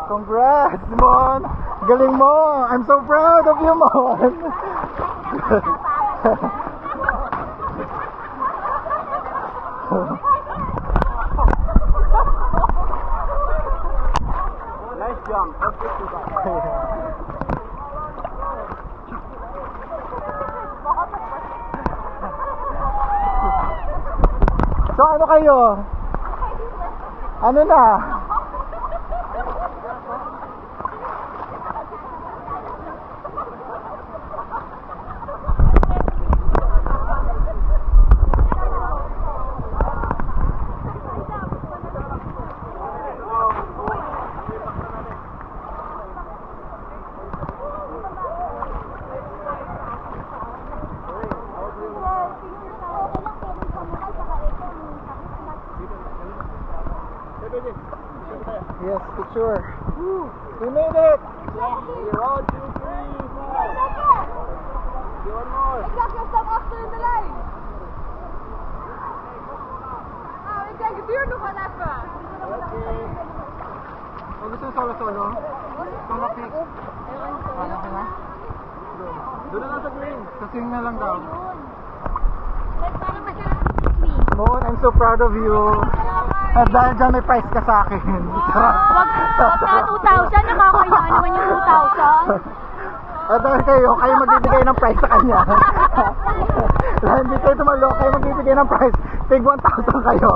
Congrats, Mon! Galing mo! I'm so proud of you, Mon! lang. So ano kayo? Ano na? Yes, picture. Woo, we made it. One, two, three, four. One more. Exact yourself after in the line. Ik denk het duurt nog wel even. Oh, gusto mo solo-solo? Solo pick. Ano ka na? Doon na lang sa green. Sa swing na lang daw. Parang masarap yung swing. Moon, I'm so proud of you. At dahil dyan may prize ka sa akin. Wag na 2,000, nakakaya naman yung 2,000. At dahil kayo magbibigay ng prize sa kanya. Dahil hindi kayo tumalo, kayo magbibigay ng prize. Tig 1,000 kayo.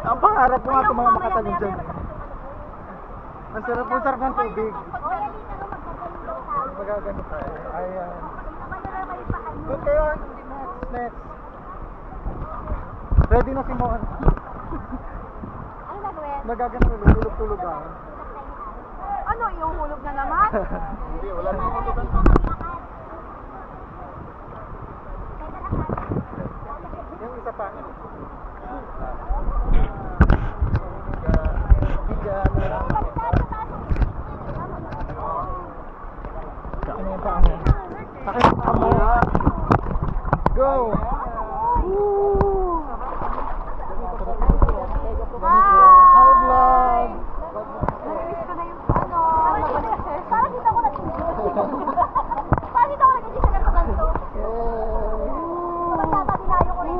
Ang pangarap ko nga ito mga makatalin dyan. Ang sarap ng tubig. Magagano tayo. Ayan. Doon kayo, next. Ready na si Mon. Ano gagawin? Nagagano ulit, tulog-tulog ah. Ano, yung hulog na naman? Hindi, wala na yung tulog. Yung isa pa. Higa na lang. Ano yung paa mo? Sakit yung paa mo. Go! Hi vlog! Namiss ko na yung ano. Parang kita ko nag-isip sa ganito. Magtatabilayo ko rin.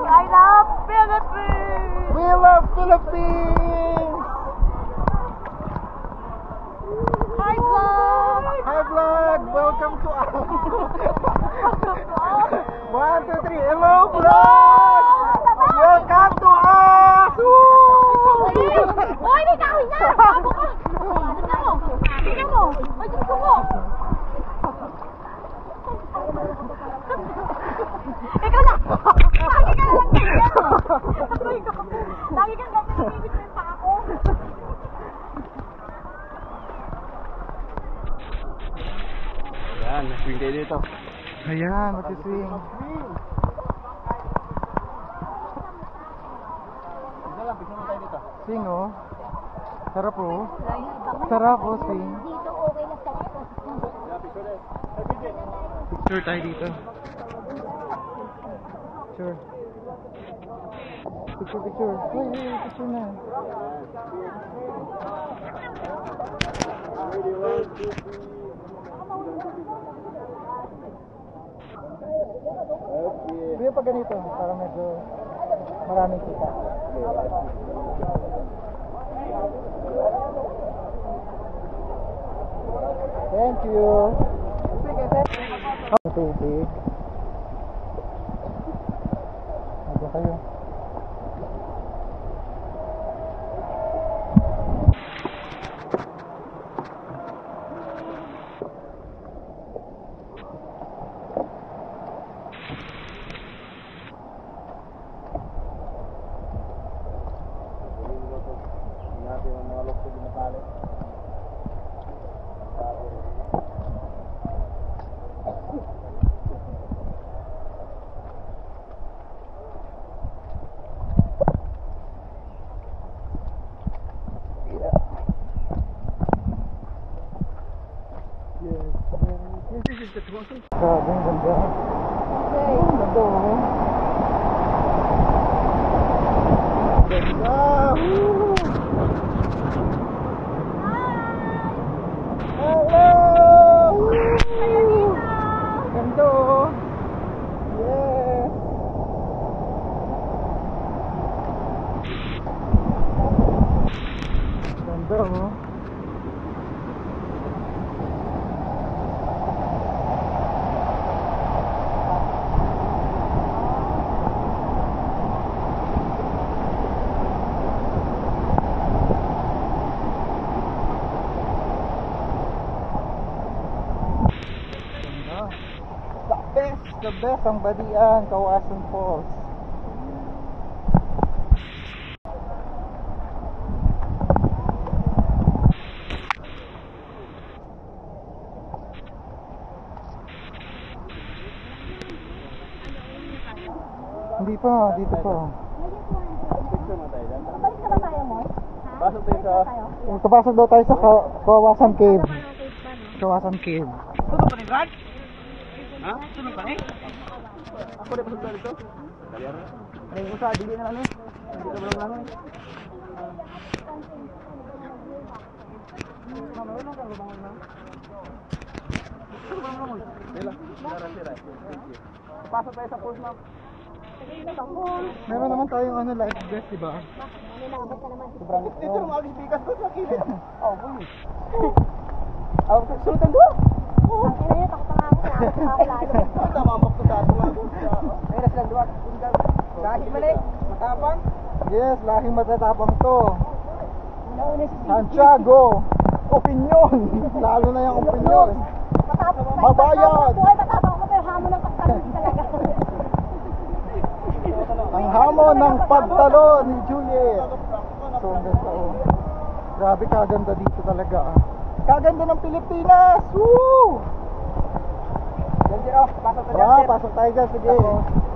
I love Philippines! We love Philippines! Hi vlog! Hi vlog! Welcome to us! 1, 2, 3, hello vlog! Welcome to us! Hoy, may kahoy na! Bago ka! Tignan mo! Ay, Diyos ko po! Ikaw na! Lagi ka na lang ganyan! Lagi kang ganyan, nabibit mo yung paa ko! Yan, swing kayo dito. Ayan, mag-swing. Swing oh. Sarap oh. Sarap oh, swing. Dito okay lang sa ako. Picture tayo dito. Picture. Picture. Uy, picture na. Hindi pa ganito, para medyo maraming kita. Thank you. Tubig. Ano kayo? Natin ang mga loob ko din na pala. Grabe, ang ganda. Ang ganda, oh. Ganda! Woo! Hello! Woo! Ganda, oh. Yes! Ganda oh. The best ang Badian, Kawasan Falls. Hindi pa, dito pa. Balik ka ba tayo mo? Pasok tayo sa... Kapasok daw tayo sa Kawasan Cave. Kawasan Cave. Tulog pa ni Brad? Ha? Tulog pa ni? Ako na pasok tayo dito? Kalian na. Ay, usa, dili na lang eh. Hindi ka lang lang eh. Pasok tayo sa pools, ma'am. Meron naman tayong ano, life vest, di ba? Nilabot ka naman. Sobrang Dito nung agis-bigas ko sa kilid. Oh, boy. Oh, sulutan doon. Ang ina yun, takot na nga ako lalo. Ay, namambak ko sa atong ako. Ay, nasilang duwag. Kahit mali, matapang. Yes, lahing matatapang to. Nauna si Santiago, opinion. Lalo na yung opinion. Mabayan. Matapang ako pero hamon ng pagtalon talaga. Ang hamon ng pagtalon ni Juliet. So, ang ganda oh. Grabe kaganda dito talaga ah. Kaganda ng Pilipinas! Woo! Yan din, oh. Pasok tayo Ah, dyan. pasok tayo dyan, sige.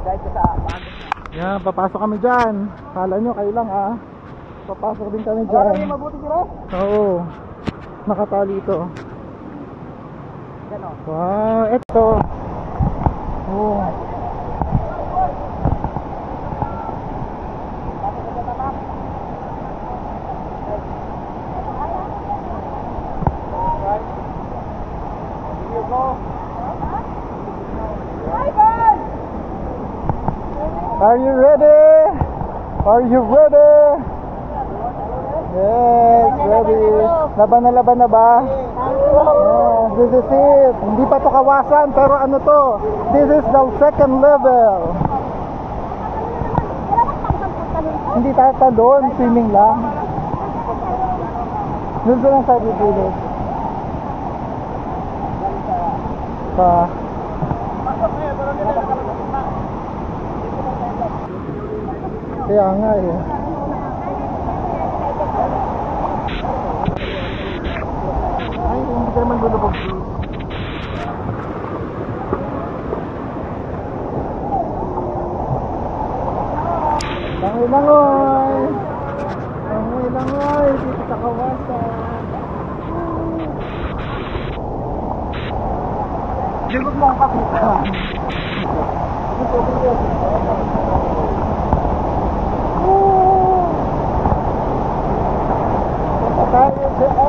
Dahil ka sa Yan, papasok kami dyan. Kala nyo, kayo lang ah. Papasok din kami Wala dyan. kami mabuti sila. Oo. Nakatali ito. Yan, oh. Wow, eto. Oh. Here you go. Are you ready? Are you ready? Yes, ready. Laban na ba? Yes, this is it. Hindi pa to Kawasan, pero ano to? This is the second level. Hindi tayo doon, swimming lang. Doon ko lang sa bibili. Kaya nga eh. Ay, hindi ka naman lulubog. Langoy! Langoy! Dito sa Kawasan. Lubog mo ang pakita. Tayo dyan.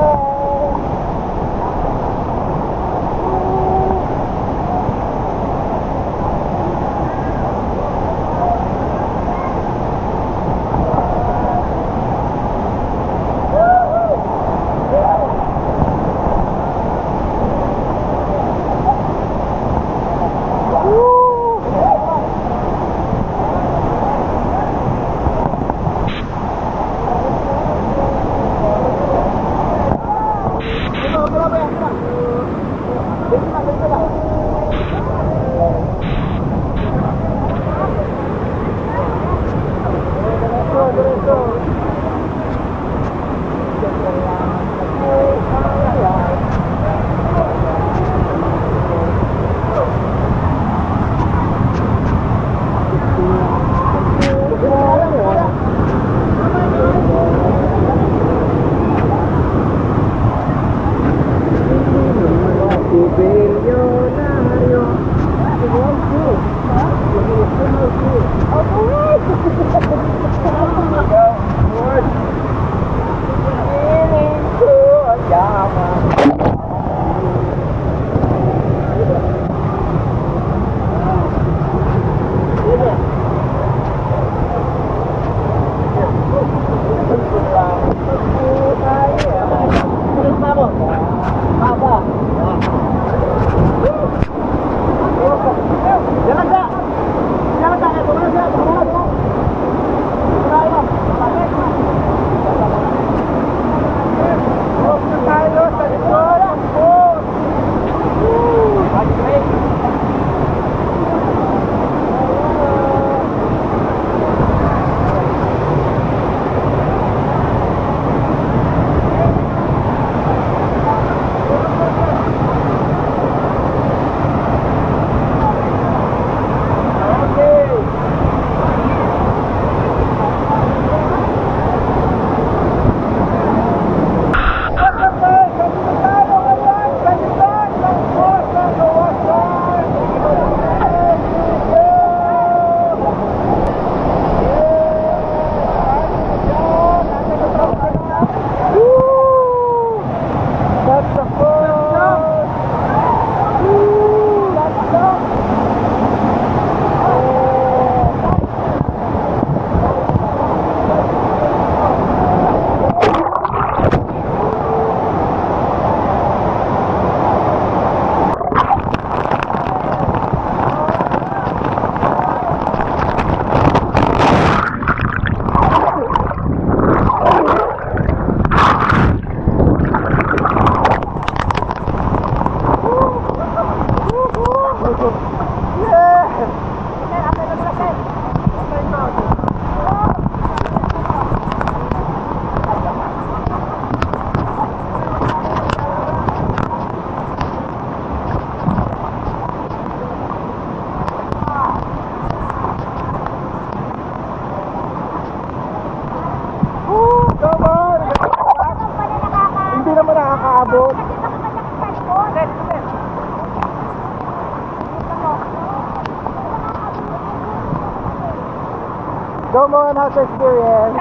mo, how's the experience?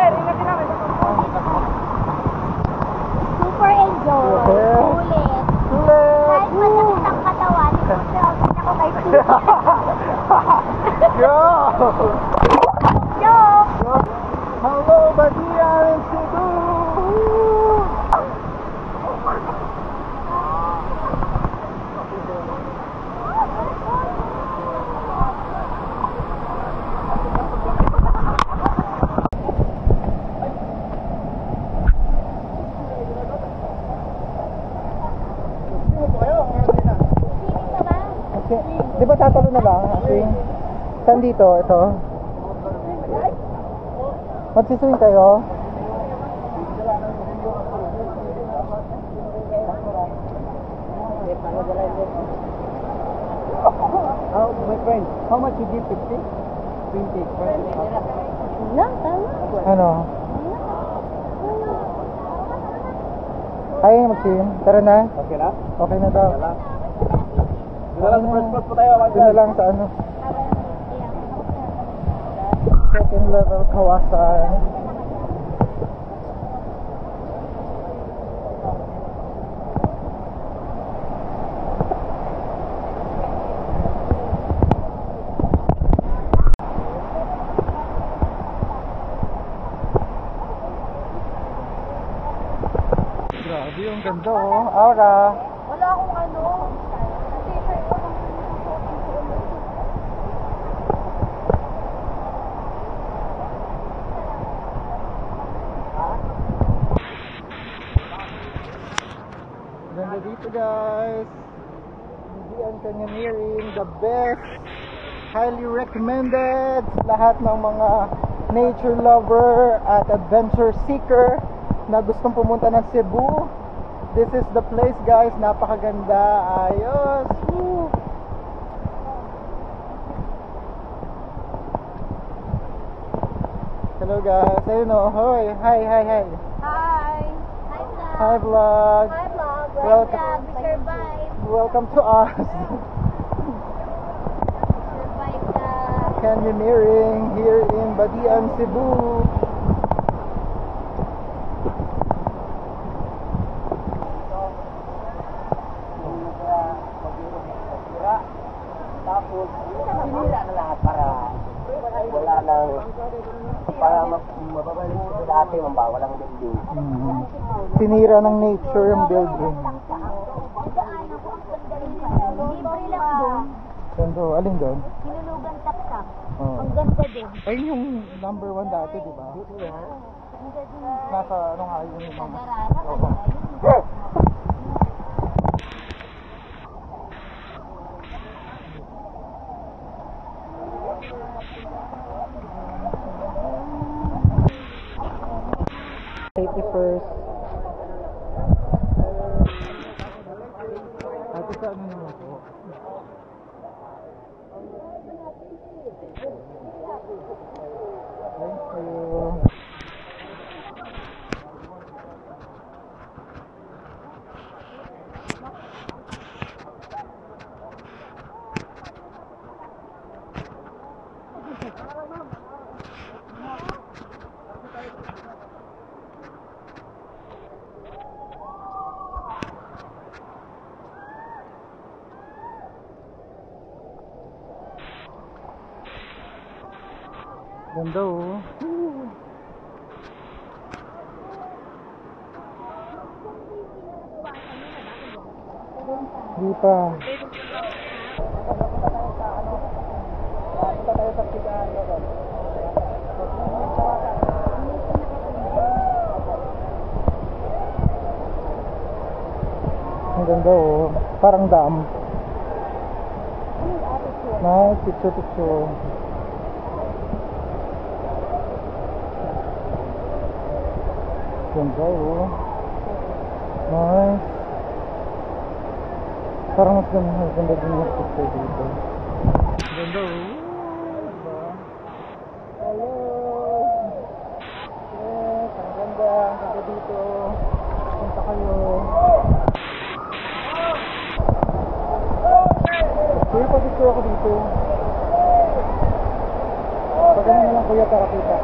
Super enjoy. Yeah. Ulit. Sulit! Kahit masakit ang katawan, ipag-selfie ako kay Susan. Go! Joke! Hello, Badia in Cebu! Swimming na ba? Okay. Di ba tatalo na lang? Okay. Saan dito? Ito? Magsiswing kayo? Oh, my friend, how much you give? 50? 20. Lang, tama. Ano? Ayaw mag-swim? Tara na. Okay na? Okay na daw. Doon na lang sa first class po tayo. Doon na lang sa ano? Second level Kawasan. Grabe yung ganda oh. Aura. Wala akong ano. T-shirt ko lang. Ganda dito guys. Median Canyoneering, the best. Highly recommended sa lahat ng mga nature lover at adventure seeker na gustong pumunta ng Cebu. This is the place guys. Napakaganda. Ayos. Woo. Hello guys. Ayun oh. Hoy. Hi, hi, hi. Hi. Hi vlog. Hi vlog. Welcome. Vlog. We survive. Welcome to us. Survive the... Canyoneering here in Badian, Cebu. Tapos, sinira na lahat para wala nang para mababalik sa dati walang building. Sinira ng nature yung building. Libre lang doon. Ganda. Alin doon? Hinulugan taktak. Oh. Ang ganda din. Ayun yung number 1 dati, di ba? Ang ganda din. Nasa ano nga yun yung mga... Nagarana ka Oo. na. Safety first. Ate sa ano naman po? Thank you. Ganda oh. Di pa. Ang ganda oh. Parang dam. Nice, picture. Ganda oh. Nice. Parang mas ganda din yung picture dito. Ganda oh. Diba? Hello. Yes, ang ganda. Ang ganda dito. Punta kayo. Pwede pa picture ako dito. Pag Ganun na lang kuya para kita.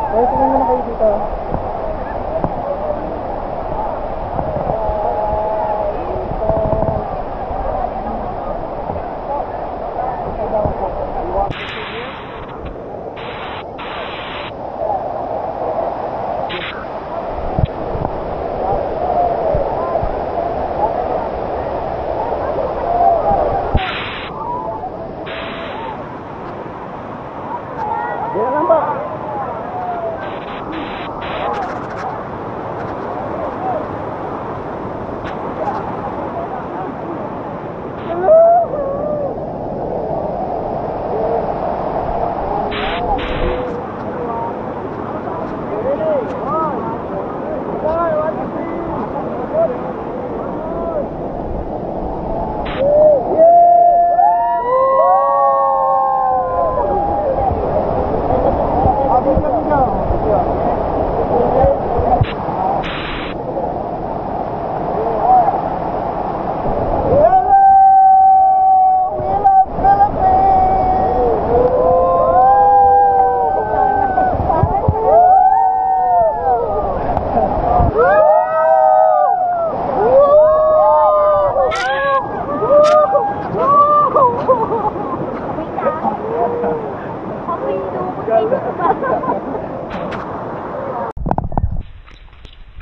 Kaya tingnan mo na kayo dito. Diyan lang ba?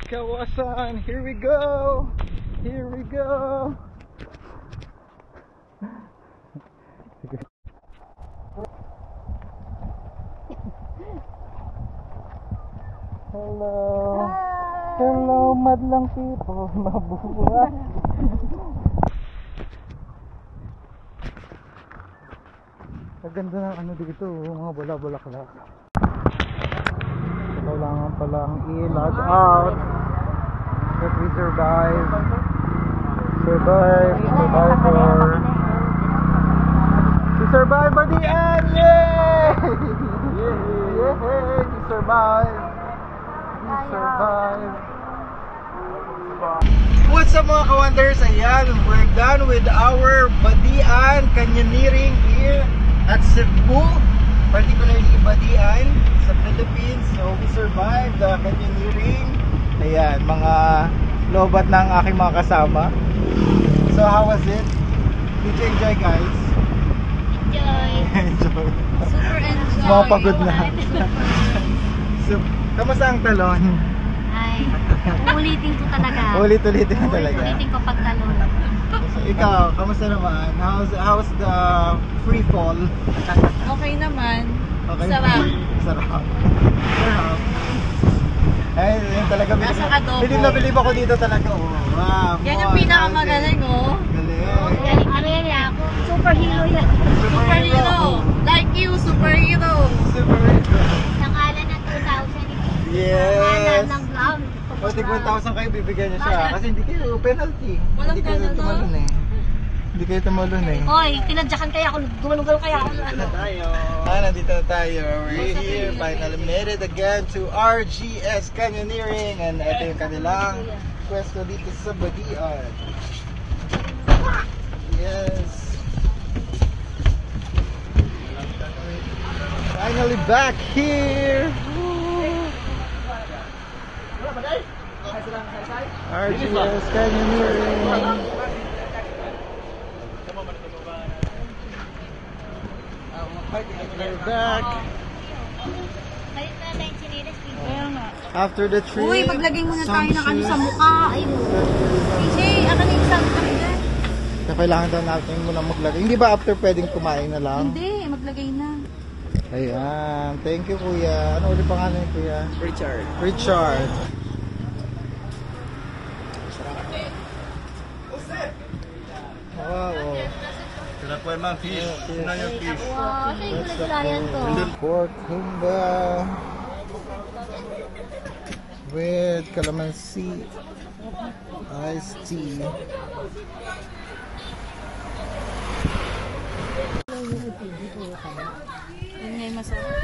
Kawasan, here we go. Here we go. Hello. Hello, madlang people. Mabuhay. Kaganda ng ano dito, mga bula-bulaklak. Kailangan palang i-log out that we survive. Survivor. We survived by the end! Yay! Yay! We survived! We survived! What's up mga ka-wonders? Ayan, we're done with our Badian Canyoneering here at Cebu, particularly Badian sa Philippines. So we survived the canyoneering. Ayan, mga lobat ng aking mga kasama. So how was it? Did you enjoy, guys? Enjoy. Enjoy. Super enjoy. Mga pagod na. So, kamusta ang talon? Ay, uulitin ko talaga. Ulit-ulitin na talaga. Uulitin ko pag talon. So, ikaw, kamusta naman? How's the free fall? Okay naman. Okay. Sarap. Sarap. Sarap. Ay, yun talaga. Nasa adobo. Bilib na bilib ako dito talaga. Oh, wow. Yan yung pinakamagaling, oh. Galing. Galing ano yan ako. Superhero yan. Superhero. Like you, superhero. Superhero. Nangalan ng 2,000. Yes. Nangalan ng vlog. O, tig 1,000 kayo bibigyan niyo siya. Kasi hindi kayo penalty. Walang Hindi kayo penalty. tumalun eh. Hindi kayo tumalun eh. Hoy, tinadyakan kaya ako. Gumalong-galong kaya ako. Ano? Nandito na tayo. We're here. Finally made it again to RGS Canyoneering. And ito yung kanilang pwesto dito sa Badian. Yes. Finally back here. RGS Canyoneering. We're back. Balik na tayo sinilas. Kaya nga. After the trip. Uy, maglagay muna tayo ng ano sa sumptuous. mukha. Ay, kasi, ano na yung isang kami dyan? So, kailangan daw natin muna maglagay. Hindi ba after pwedeng kumain na lang? Hindi, maglagay na. Ayan. Thank you, kuya. Ano ulit pangalan ni kuya? Richard. Richard. Wow. Sarap po yung fish. Sino yung fish? Wow, sa'yo ko nagulayan to. Pork humba with calamansi. Iced tea. Yun nga yung masarap.